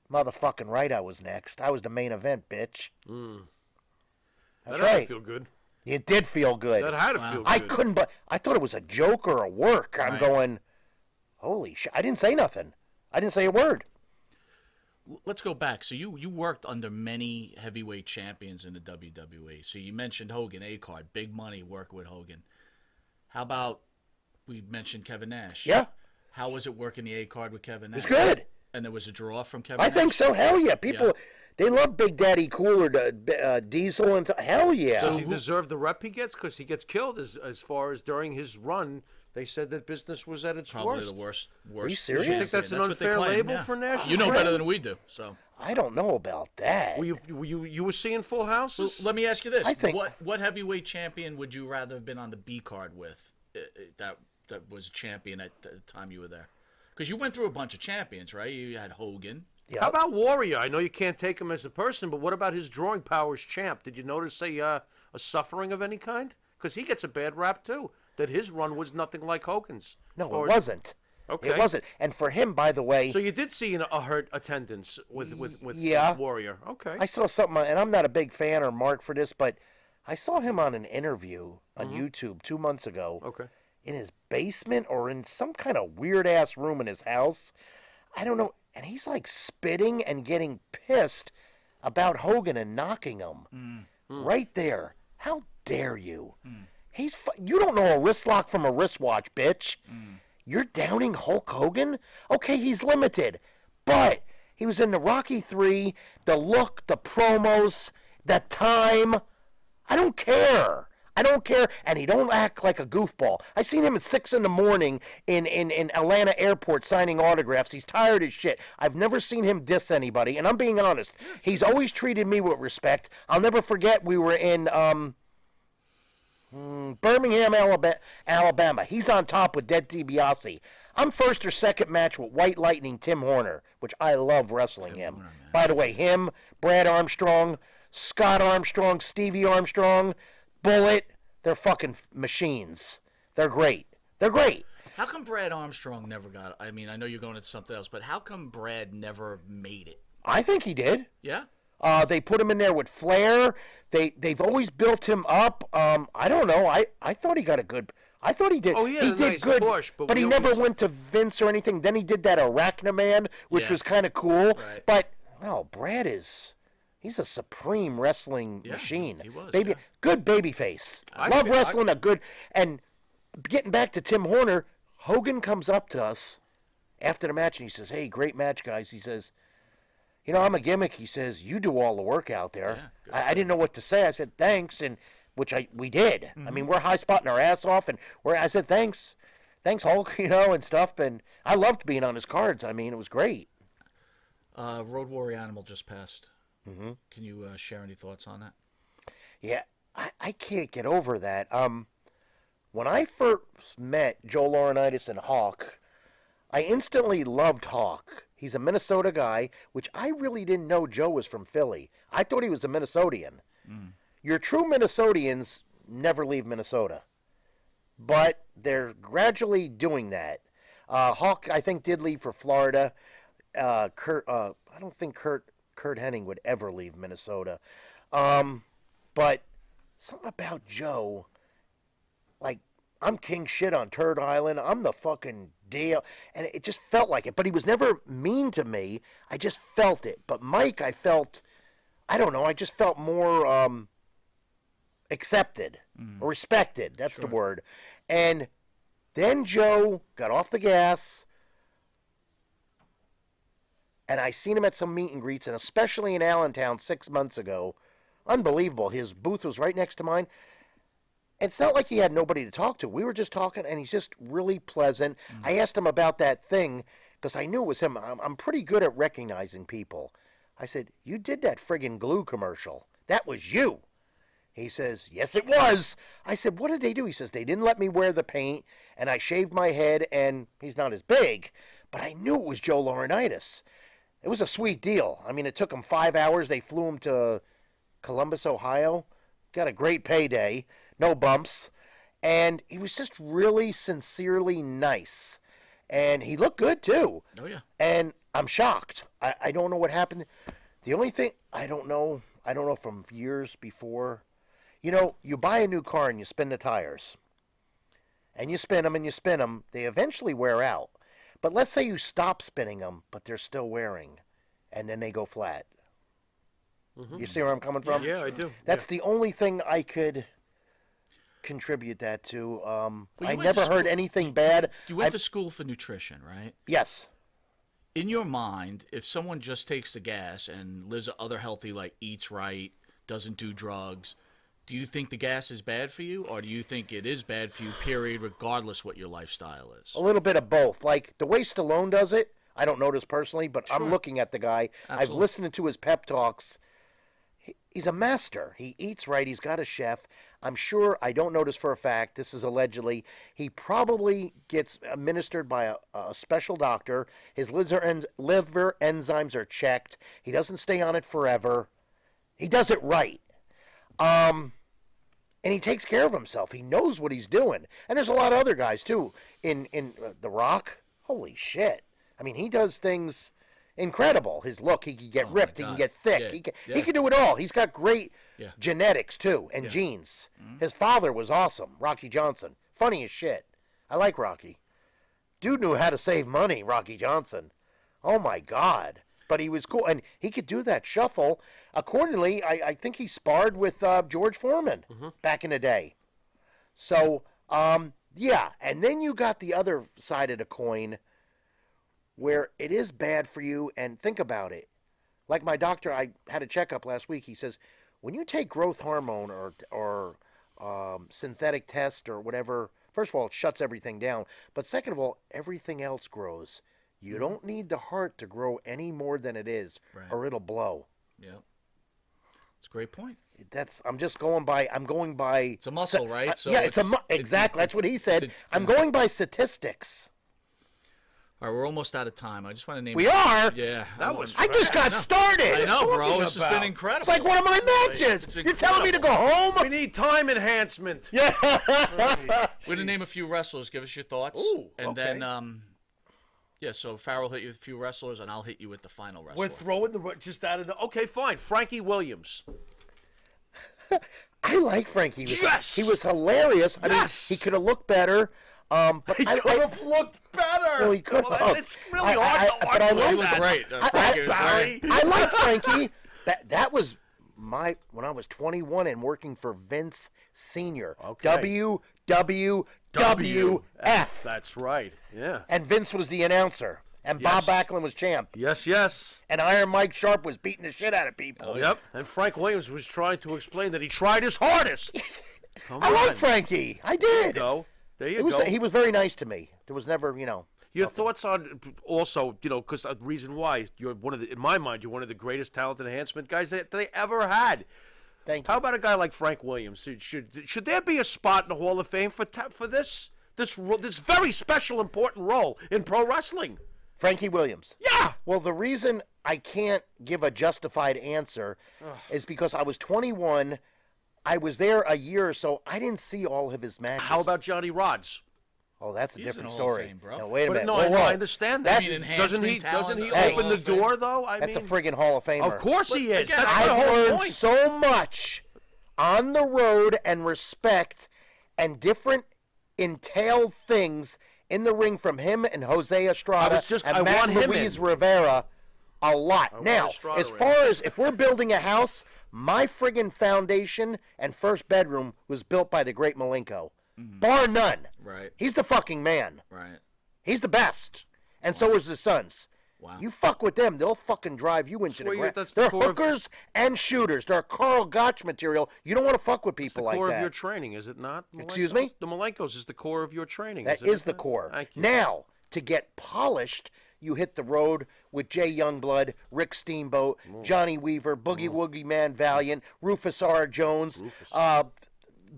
Motherfucking right, I was next. I was the main event, bitch. That's That had right. to feel good. It did feel good. That had to feel good. I couldn't, but I thought it was a joke or a work. I'm Right. going, holy shit. I didn't say nothing. I didn't say a word. Let's go back. So you worked under many heavyweight champions in the WWE. So you mentioned Hogan, A-card, big money, work with Hogan. How about, we mentioned Kevin Nash. Yeah. How was it working the A-card with Kevin Nash? It's good. And there was a draw from Kevin I Nash? think so. Hell yeah. People, they love Big Daddy Cool or Diesel. And hell yeah. Does he deserve the rep he gets? Because he gets killed as far as during his run. They said that business was at its Probably worst. the worst. Are you serious? You think that's an what they unfair claim, label yeah. for Nash? You know better than we do. So I don't know about that. You were seeing full houses? let me ask you this: I think- what heavyweight champion would you rather have been on the B card with? That that was champion at the time you were there? Because you went through a bunch of champions, right? You had Hogan. How about Warrior? I know you can't take him as a person, but what about his drawing power as champ? Did you notice a suffering of any kind? Because he gets a bad rap too. That his run was nothing like Hogan's. No, it wasn't. Okay. It wasn't. And for him, by the way... So you did see a hurt attendance with Warrior. Okay. I saw something, and I'm not a big fan or mark for this, but I saw him on an interview on YouTube 2 months ago. Okay. In his basement or in some kind of weird-ass room in his house. I don't know. And he's like spitting and getting pissed about Hogan and knocking him. Right there. How dare you? You don't know a wrist lock from a wristwatch, bitch. You're downing Hulk Hogan? Okay, he's limited. But he was in the Rocky III, the look, the promos, the time. I don't care. I don't care. And he don't act like a goofball. I seen him at 6 in the morning in Atlanta airport signing autographs. He's tired as shit. I've never seen him diss anybody. And I'm being honest. He's always treated me with respect. I'll never forget we were in... Birmingham, Alabama. He's on top with Ted DiBiase. I'm first or second match with White Lightning Tim Horner, which I love wrestling him. By the way, him, Brad Armstrong, Scott Armstrong, Stevie Armstrong, Bullet, they're fucking machines. They're great. They're great. How come Brad Armstrong never got... I mean, I know you're going into something else, but how come Brad never made it? I think he did. Yeah? They put him in there with Flair. They've always built him up. I don't know. I thought he got a good... I thought he did. Oh, yeah, he did nice good, push, but he never went to Vince or anything. Then he did that Arachnaman, which was kind of cool. Right. But, no, Brad is... He's a supreme wrestling machine. He was, Baby, good baby face. Love wrestling a good... And getting back to Tim Horner, Hogan comes up to us after the match and he says, "Hey, great match, guys." He says... You know, I'm a gimmick. He says, "You do all the work out there." I didn't know what to say. I said, "Thanks," and we did. I mean, we're high spotting our ass off, and I said, "Thanks, Hulk," and stuff. And I loved being on his cards. I mean, it was great. Road Warrior Animal just passed. Can you share any thoughts on that? Yeah, I can't get over that. When I first met Joe Laurinaitis and Hawk, I instantly loved Hawk. He's a Minnesota guy, which I really didn't know Joe was from Philly. I thought he was a Minnesotan. Your true Minnesotians never leave Minnesota. But they're gradually doing that. Hawk, I think, did leave for Florida. I don't think Kurt Hennig would ever leave Minnesota. But something about Joe, like, I'm king shit on Turd Island. I'm the fucking deal. And it just felt like it. But he was never mean to me. I just felt it. But Mike, I don't know, I just felt more accepted or respected. That's the word. And then Joe got off the gas. And I seen him at some meet and greets, and especially in Allentown 6 months ago. Unbelievable. His booth was right next to mine. It's not like he had nobody to talk to. We were just talking, and he's just really pleasant. I asked him about that thing, because I knew it was him. I'm pretty good at recognizing people. I said, "You did that friggin' glue commercial. That was you." He says, "Yes, it was." I said, "What did they do?" He says, "They didn't let me wear the paint, and I shaved my head, and he's not as big." But I knew it was Joe Laurinaitis. It was a sweet deal. I mean, it took him 5 hours. They flew him to Columbus, Ohio. Got a great payday. No bumps. And he was just really sincerely nice. And he looked good, too. Oh, yeah. And I'm shocked. I don't know what happened. The only thing, I don't know from years before. You know, you buy a new car and you spin the tires. And you spin them and you spin them. They eventually wear out. But let's say you stop spinning them, but they're still wearing. And then they go flat. You see where I'm coming from? Yeah, I do. That's the only thing I could contribute that to. I went never to heard school- anything bad. You went to school for nutrition, right? Yes. In your mind, if someone just takes the gas and lives other healthy, like eats right, doesn't do drugs, do you think the gas is bad for you, or do you think it is bad for you, period, regardless what your lifestyle is? A little bit of both. Like, the way Stallone does it, I don't know this personally, but I'm looking at the guy. Absolutely. I've listened to his pep talks. He's a master. He eats right. He's got a chef. I'm sure, I don't know this for a fact, this is allegedly, he probably gets administered by a special doctor. His liver enzymes are checked. He doesn't stay on it forever. He does it right. And he takes care of himself. He knows what he's doing. And there's a lot of other guys, too. In The Rock, holy shit. I mean, he does things incredible. His look, he can get ripped, he can get thick. He can do it all. He's got great genetics, too, and genes. His father was awesome, Rocky Johnson. Funny as shit. I like Rocky. Dude knew how to save money, Rocky Johnson. Oh, my God. But he was cool, and he could do that shuffle. Accordingly, I think he sparred with George Foreman back in the day. So, yeah. And then you got the other side of the coin where it is bad for you, and think about it. Like my doctor, I had a checkup last week. He says, when you take growth hormone or synthetic test or whatever, first of all, it shuts everything down. But second of all, everything else grows. You don't need the heart to grow any more than it is, or it'll blow. Yeah. It's a great point. I'm going by. It's a muscle, right? So yeah, exactly. That's what he said. I'm going by statistics. All right, we're almost out of time. I just want to name. We are. Yeah, I just got started. I know, bro. This has been incredible. It's like one of my matches. You're telling me to go home? We need time enhancement. Yeah. We're gonna name a few wrestlers. Give us your thoughts. Ooh, and then yeah, so Pharaoh will hit you with a few wrestlers, and I'll hit you with the final wrestler. We're throwing just out of the. Okay, fine. Frankie Williams. I like Frankie. Yes! He was hilarious. I mean, he could have looked better. But He could have looked better. Well, he could have. It's really hard to but I argue like He that. looked great. Frankie was Barry. great. I like Frankie. That was when I was 21 and working for Vince Senior. Okay. WWF. That's right. Yeah. And Vince was the announcer. And Yes. Bob Backlund was champ. Yes, yes. And Iron Mike Sharp was beating the shit out of people. Yep. And Frank Williams was trying to explain that he tried his hardest. Come I on. like Frankie. I did. There you go. He was very nice to me. There was never, Your thoughts on also, because the reason why you're in my mind, you're one of the greatest talent enhancement guys that they ever had. Thank you. How about a guy like Frank Williams? Should there be a spot in the Hall of Fame for this very special, important role in pro wrestling? Frankie Williams. Yeah. Well, the reason I can't give a justified answer is because I was 21. I was there a year or so. I didn't see all of his matches. How about Johnny Rods? Oh, that's a He's different in the Hall of story. Fame, bro. Now, wait a minute. No, Whoa, whoa. I understand that. Doesn't he talent, open the door though? That's a friggin' Hall of Famer. Of course he is. again, That's I've my whole learned point. so much on the road and respect and different entailed things in the ring from him and Jose Estrada and I Matt want him Luis in. Rivera a lot. Now, Estrada as in. far as if we're building a house, my friggin' foundation and first bedroom was built by the great Malenko. Bar none. Right. He's the fucking man. Right. He's the best. And so is his sons. Wow. You fuck with them, they'll fucking drive you into the ground. that's the They're core of- hookers and shooters. They're Carl Gotch material. You don't want to fuck with It's people the like core that. of your training, is it not? Excuse Malenkos? me? The Malenkos is the core of your training. That isn't is it? the core. Thank you. Now, to get polished, you hit the road with Jay Youngblood, Rick Steamboat, Johnny Weaver, Boogie Woogie Man Valiant, Rufus R. Jones,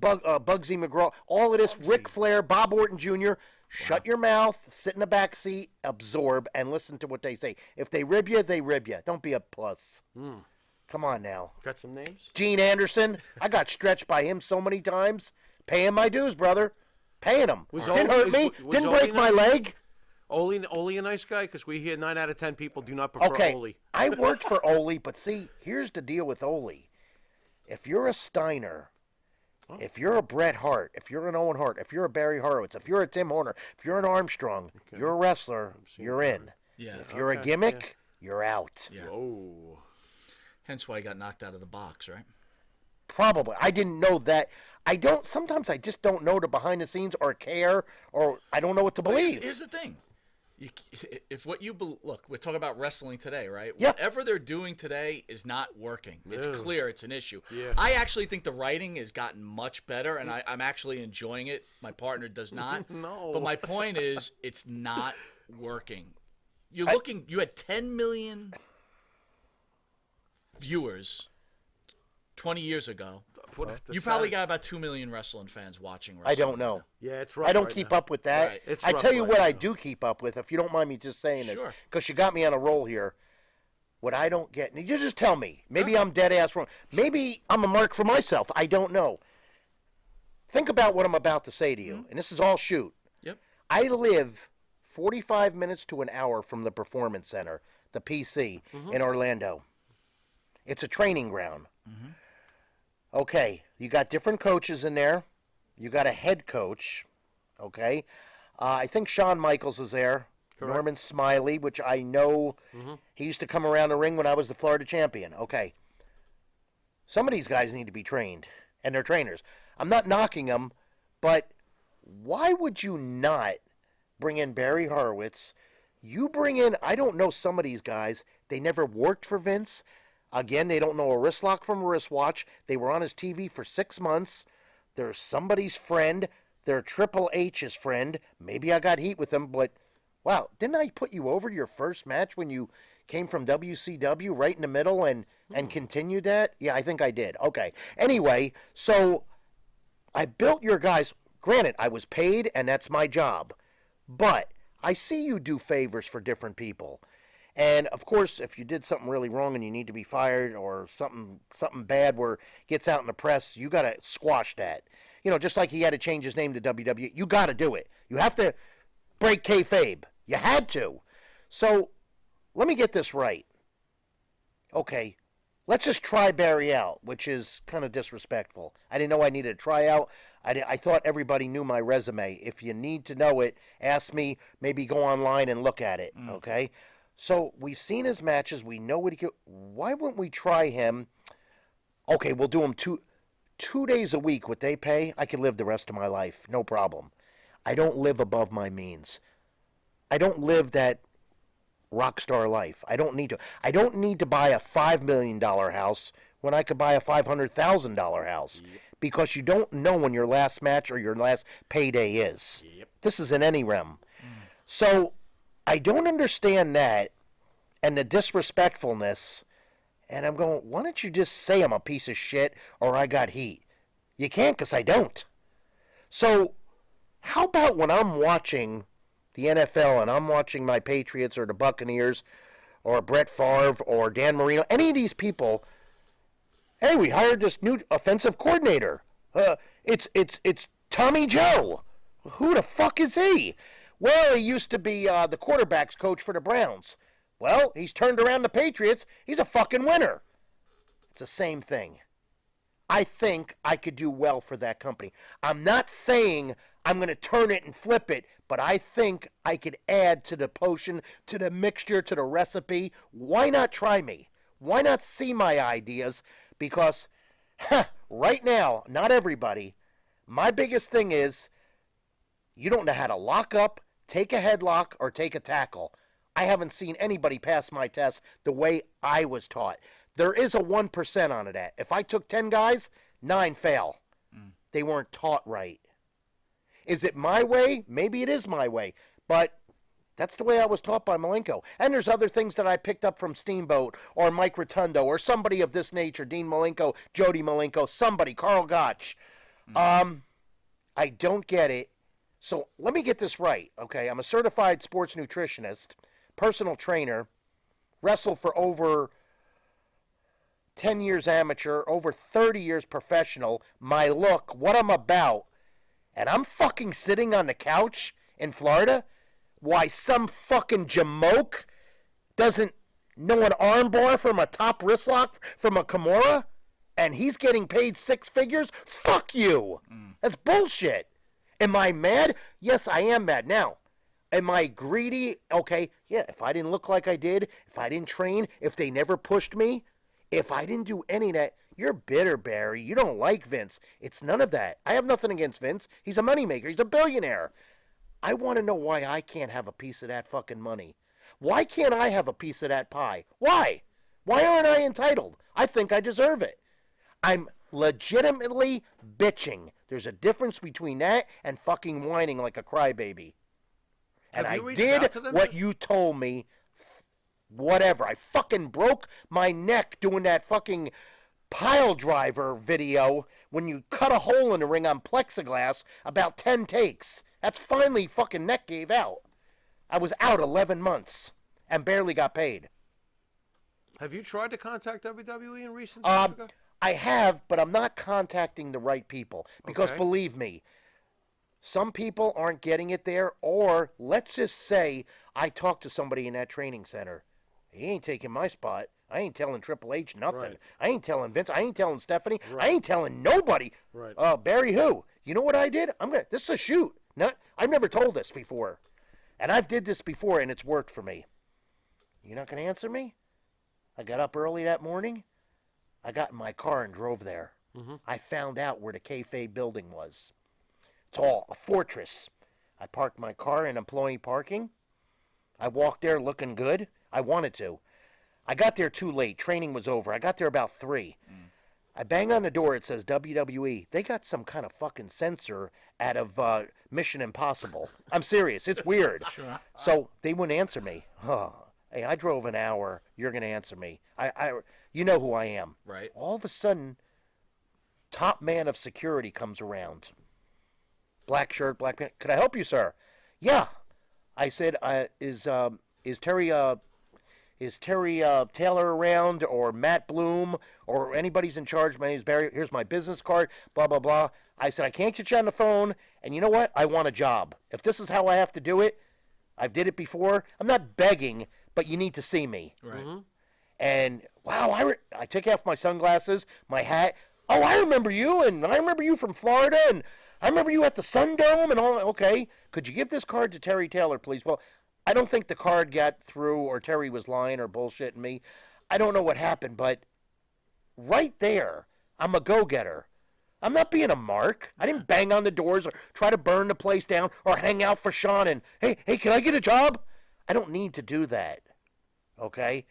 Bugsy McGraw, all of this, Ric Flair, Bob Orton Jr. Shut your mouth, sit in the back seat, absorb, and listen to what they say. If they rib you, they rib you. Don't be a puss. Come on now. Got some names? Gene Anderson, I got stretched by him so many times. Paying my dues, brother. Paying him. Didn't hurt me. Didn't break my leg. Ole a nice guy? Because we hear 9 out of 10 people do not prefer Okay, Ole. I worked for Ole, but see, here's the deal with Ole. If you're a Steiner, if you're a Bret Hart, if you're an Owen Hart, if you're a Barry Horowitz, if you're a Tim Horner, if you're an Armstrong, you're a wrestler, you're in. Yeah. If you're a gimmick, you're out. Yeah. Oh. Hence why he got knocked out of the box, right? Probably. I didn't know that. Sometimes I just don't know the behind the scenes or care, or I don't know what to believe. Here's the thing. If what you look, we're talking about wrestling today, right? Yeah. Whatever they're doing today is not working. It's clear it's an issue. Yeah. I actually think the writing has gotten much better, and I'm actually enjoying it. My partner does not. No. But my point is, it's not working. You had 10 million viewers 20 years ago. You probably got about 2 million wrestling fans watching wrestling. I don't know. Yeah, it's rough. I don't right keep now. up with that. Right. It's I rough tell you right what now. I do keep up with, if you don't mind me just saying this, Sure. because you got me on a roll here. What I don't get, you just tell me. Maybe I'm dead ass wrong. Maybe I'm a mark for myself. I don't know. Think about what I'm about to say to you, and this is all shoot. Yep. I live 45 minutes to an hour from the Performance Center, the PC, in Orlando. It's a training ground. Okay, you got different coaches in there. You got a head coach. Okay. I think Shawn Michaels is there. Correct. Norman Smiley, which I know he used to come around the ring when I was the Florida champion. Okay. Some of these guys need to be trained, and they're trainers. I'm not knocking them, but why would you not bring in Barry Horowitz? You bring in, I don't know some of these guys, they never worked for Vince. Again, they don't know a wrist lock from a wristwatch. They were on his TV for 6 months. They're somebody's friend. They're Triple H's friend. Maybe I got heat with them, but wow, didn't I put you over your first match when you came from WCW right in the middle and continued that? Yeah, I think I did. Okay. Anyway, so I built your guys. Granted, I was paid, and that's my job. But I see you do favors for different people. And, of course, if you did something really wrong and you need to be fired or something bad where it gets out in the press, you got to squash that. You know, just like he had to change his name to WWE. You got to do it. You have to break kayfabe. You had to. So, let me get this right. Okay, let's just try Barry out, which is kind of disrespectful. I didn't know I needed a tryout. I thought everybody knew my resume. If you need to know it, ask me. Maybe go online and look at it, okay? So, we've seen his matches. We know what he can. Why wouldn't we try him? Okay, we'll do him two days a week. What they pay, I could live the rest of my life. No problem. I don't live above my means. I don't live that rock star life. I don't need to. I don't need to buy a $5 million house when I could buy a $500,000 house. Yep. Because you don't know when your last match or your last payday is. Yep. This is in any realm. So, I don't understand that and the disrespectfulness. And I'm going, why don't you just say I'm a piece of shit or I got heat? You can't, because I don't. So, how about when I'm watching the NFL and I'm watching my Patriots or the Buccaneers or Brett Favre or Dan Marino, any of these people, hey, we hired this new offensive coordinator. It's Tommy Joe. Who the fuck is he? Well, he used to be the quarterback's coach for the Browns. Well, he's turned around the Patriots. He's a fucking winner. It's the same thing. I think I could do well for that company. I'm not saying I'm going to turn it and flip it, but I think I could add to the potion, to the mixture, to the recipe. Why not try me? Why not see my ideas? Because right now, not everybody, my biggest thing is you don't know how to lock up, take a headlock, or take a tackle. I haven't seen anybody pass my test the way I was taught. There is a 1% on it. If I took 10 guys, 9 fail. They weren't taught right. Is it my way? Maybe it is my way. But that's the way I was taught by Malenko. And there's other things that I picked up from Steamboat or Mike Rotundo or somebody of this nature, Dean Malenko, Jody Malenko, somebody, Carl Gotch. I don't get it. So let me get this right, okay? I'm a certified sports nutritionist, personal trainer, wrestled for over 10 years amateur, over 30 years professional, my look, what I'm about, and I'm fucking sitting on the couch in Florida? Why, some fucking jamoke doesn't know an armbar from a top wrist lock from a Kimura? And he's getting paid 6 figures? Fuck you! That's bullshit. Am I mad? Yes, I am mad. Now, am I greedy? Okay, yeah, if I didn't look like I did, if I didn't train, if they never pushed me, if I didn't do any of that, you're bitter, Barry. You don't like Vince. It's none of that. I have nothing against Vince. He's a moneymaker. He's a billionaire. I want to know why I can't have a piece of that fucking money. Why can't I have a piece of that pie? Why? Why aren't I entitled? I think I deserve it. I'm legitimately bitching. There's a difference between that and fucking whining like a crybaby. And I did what you told me. Whatever. I fucking broke my neck doing that fucking pile driver video when you cut a hole in the ring on plexiglass, about 10 takes. That's finally fucking neck gave out. I was out 11 months and barely got paid. Have you tried to contact WWE in recent times? I have, but I'm not contacting the right people. Because believe me, some people aren't getting it there, or let's just say I talked to somebody in that training center. He ain't taking my spot. I ain't telling Triple H nothing. Right. I ain't telling Vince. I ain't telling Stephanie. Right. I ain't telling nobody. Right. Barry who? You know what I did? This is a shoot. I've never told this before. And I've did this before, and it's worked for me. You're not going to answer me? I got up early that morning. I got in my car and drove there. Mm-hmm. I found out where the kayfabe building was. It's all a fortress. I parked my car in employee parking. I walked there looking good. I wanted to. I got there too late. Training was over. I got there about 3. I bang on the door. It says WWE. They got some kind of fucking censor out of Mission Impossible. I'm serious. It's weird. Sure. So they wouldn't answer me. Hey, I drove an hour. You're going to answer me. You know who I am. Right. All of a sudden, top man of security comes around. Black shirt, black pants. Could I help you, sir? Yeah. I said, is Terry Taylor around, or Matt Bloom, or anybody's in charge? My name's Barry. Here's my business card, blah, blah, blah. I said, I can't get you on the phone, and you know what? I want a job. If this is how I have to do it, I've did it before. I'm not begging, but you need to see me. Right. Mm-hmm. And, wow, I took off my sunglasses, my hat. Oh, I remember you, and I remember you from Florida, and I remember you at the Sun Dome, and all. Okay, could you give this card to Terry Taylor, please? Well, I don't think the card got through, or Terry was lying or bullshitting me. I don't know what happened, but right there, I'm a go-getter. I'm not being a mark. I didn't bang on the doors or try to burn the place down or hang out for Sean and, hey, can I get a job? I don't need to do that, okay?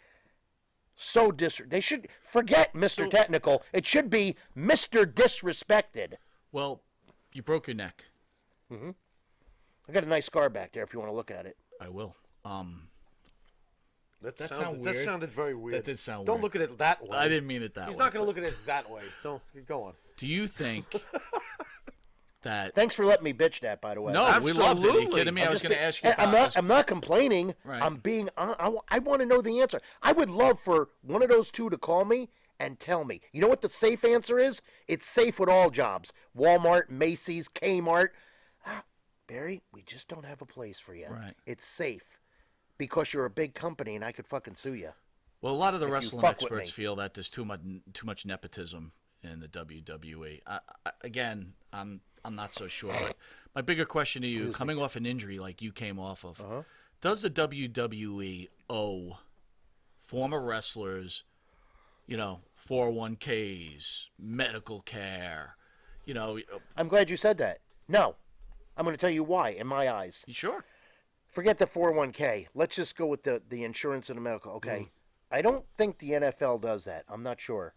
They should forget Mr. Technical. It should be Mr. Disrespected. Well, you broke your neck. Mm-hmm. I got a nice scar back there if you want to look at it. I will. That sounded weird. That sounded very weird. That did sound Don't weird. look at it that way. I didn't mean it that way. He's not going to look at it that way. Don't. Go on. Do you think that... Thanks for letting me bitch that, by the way. No, we loved it. Are you kidding me? I was going to ask you about I'm not complaining. Right. I'm being... I want to know the answer. I would love for one of those two to call me and tell me. You know what the safe answer is? It's safe with all jobs. Walmart, Macy's, Kmart. Barry, we just don't have a place for you. Right. It's safe because you're a big company and I could fucking sue you. Well, a lot of the wrestling experts feel that there's too much nepotism in the WWE. Again, I'm not so sure. But my bigger question to you, coming off an injury like you came off of, does the WWE owe former wrestlers, 401ks, medical care, I'm glad you said that. No. I'm going to tell you why, in my eyes. You sure? Forget the 401k. Let's just go with the insurance and the medical. Okay. I don't think the NFL does that. I'm not sure.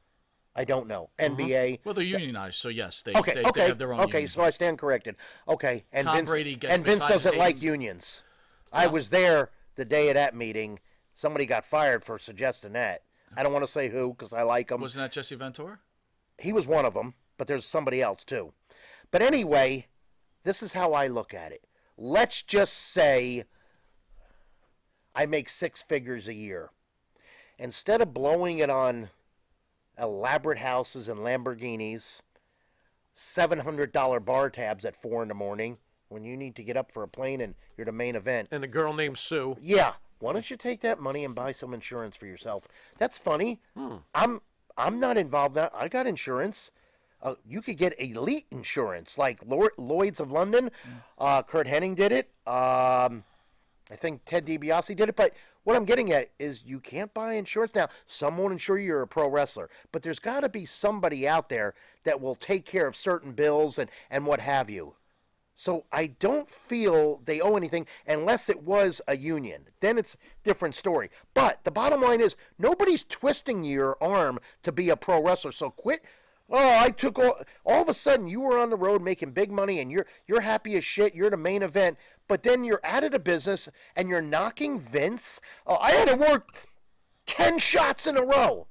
I don't know. NBA. Well, they're unionized, so yes, they okay, have their own union. So I stand corrected. Okay. And Tom Vince, Brady gets and Vince besides doesn't like hating- unions. I was there the day of that meeting. Somebody got fired for suggesting that. I don't want to say who because I like him. Wasn't that Jesse Ventura? He was one of them, but there's somebody else too. But anyway, this is how I look at it. Let's just say I make 6 figures a year. Instead of blowing it on elaborate houses and Lamborghinis, $700 bar tabs at 4 in the morning when you need to get up for a plane and you're the main event. And a girl named Sue. Yeah. Why don't you take that money and buy some insurance for yourself? That's funny. I'm not involved now. I got insurance. You could get elite insurance like Lloyd's of London. Kurt Hennig did it. I think Ted DiBiase did it. But what I'm getting at is you can't buy insurance now. Some won't insure you're a pro wrestler. But there's got to be somebody out there that will take care of certain bills and what have you. So I don't feel they owe anything unless it was a union. Then it's a different story. But the bottom line is nobody's twisting your arm to be a pro wrestler. So quit. Oh, I took all of a sudden you were on the road making big money and you're happy as shit. You're the main event. But then you're out of the business and you're knocking Vince. I had to work 10 shots in a row.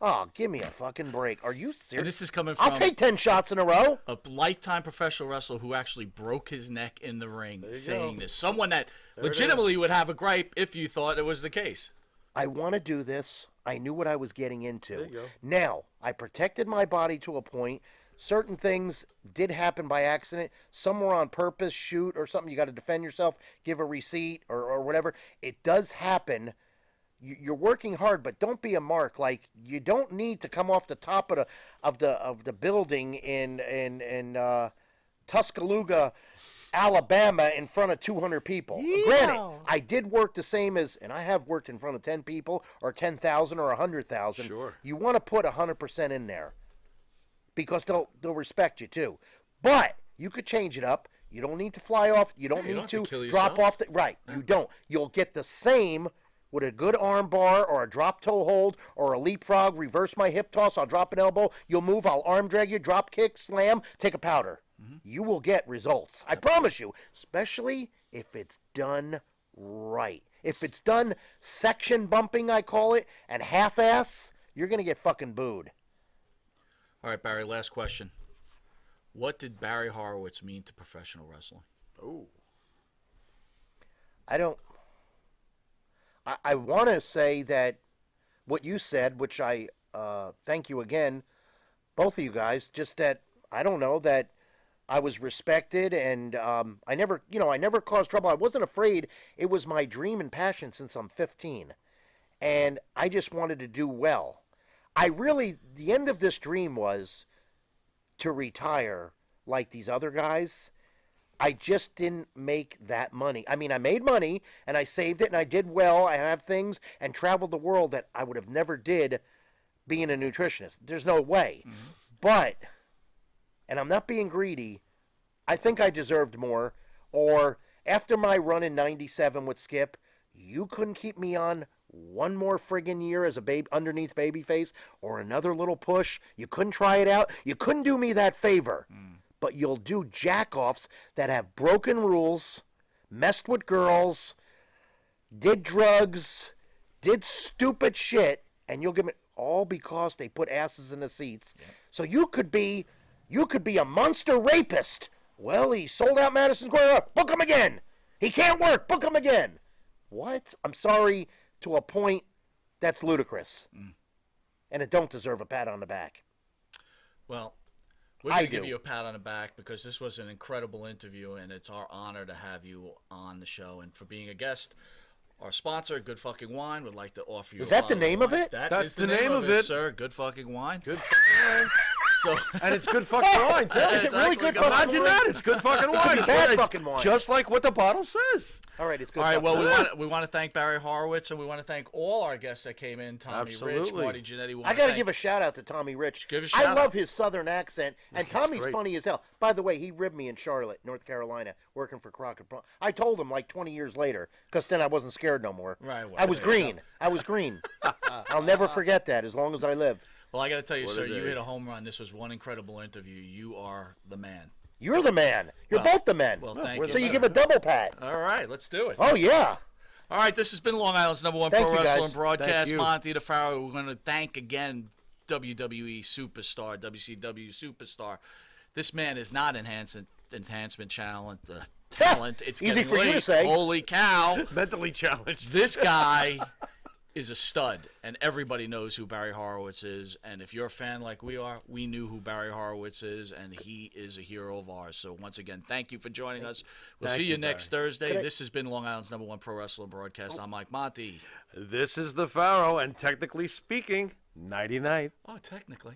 Oh, give me a fucking break. Are you serious? And this is coming from I'll take 10 shots in a row. a lifetime professional wrestler who actually broke his neck in the ring saying this. Someone that legitimately would have a gripe if you thought it was the case. I want to do this. I knew what I was getting into. There you go. Now, I protected my body to a point. Certain things did happen by accident. Some were on purpose, shoot or something. You got to defend yourself, give a receipt or whatever. It does happen. You're working hard, but don't be a mark. Like, you don't need to come off the top of the building in Tuscaloosa, Alabama, in front of 200 people. Yeah. Granted, I did work the same as, and I have worked in front of 10 people or 10,000 or 100,000. Sure. You want to put 100% in there because they'll respect you too. But you could change it up. You don't need to fly off. You don't need to kill drop yourself. off the right. You don't. You'll get the same with a good arm bar or a drop toe hold or a leapfrog, reverse my hip toss, I'll drop an elbow, you'll move, I'll arm drag you, drop kick, slam, take a powder. You will get results. I promise you, especially if it's done right. If it's done section bumping, I call it, and half-ass, you're going to get fucking booed. All right, Barry, last question. What did Barry Horowitz mean to professional wrestling? Oh. I want to say that what you said, which I thank you again, both of you guys, just that, I don't know, that I was respected and I never caused trouble. I wasn't afraid. It was my dream and passion since I'm 15. And I just wanted to do well. The end of this dream was to retire like these other guys. I just didn't make that money. I mean, I made money, and I saved it, and I did well. I have things and traveled the world that I would have never did being a nutritionist. There's no way. Mm-hmm. But, and I'm not being greedy, I think I deserved more. Or after my run in 97 with Skip, you couldn't keep me on one more friggin' year as a underneath babyface or another little push. You couldn't try it out. You couldn't do me that favor. But you'll do jack-offs that have broken rules, messed with girls, did drugs, did stupid shit, and you'll give it all because they put asses in the seats. Yeah. So you could be a monster rapist. Well, he sold out Madison Square Garden. Book him again. He can't work. Book him again. What? I'm sorry, to a point that's ludicrous. And it don't deserve a pat on the back. Well, we're going to give you a pat on the back because this was an incredible interview, and it's our honor to have you on the show. And for being a guest, our sponsor, Good Fucking Wine, would like to offer you. Is that the name of it? That's the name of it, sir. Good Fucking Wine. Good fucking wine. So, and it's good fucking wine, too. Is it really good fucking Imagine wine? that. It's good fucking wine. It's bad fucking wine. Just like what the bottle says. All right, it's good. All right, fucking well, wine. we want to thank Barry Horowitz, and we want to thank all our guests that came in. Tommy Rich, Absolutely. Marty Jannetty. I got to give a shout out to Tommy Rich. Give a I shout love out. his southern accent, and Tommy's great. funny as hell. By the way, he ribbed me in Charlotte, North Carolina, working for Crockett. I told him like 20 years later, because then I wasn't scared no more. Right, well, I was there you green. I was green. I'll never forget that as long as I live. Well, I got to tell you, What sir, a you day. hit a home run. This was one incredible interview. You are the man. You're the man. You're Well, both the men. Well, thank we're you. So you give a double pat. All right, let's do it. Oh, yeah. All right, this has been Long Island's #1 Thank pro you, wrestling guys. broadcast. Thank you. Monte the Pharaoh. We're going to thank again WWE superstar, WCW superstar. This man is not enhancement talent. Talent. It's Easy getting for you late. to say. Holy cow! Mentally challenged. This guy is a stud, and everybody knows who Barry Horowitz is. And if you're a fan like we are, we knew who Barry Horowitz is, and he is a hero of ours. So once again, thank you for joining us. We'll Thank see you you, next Barry. Thursday. This has been Long Island's #1 pro wrestling broadcast. I'm Mike Monte. This is the Pharaoh, and technically speaking, nighty-night. Oh, technically.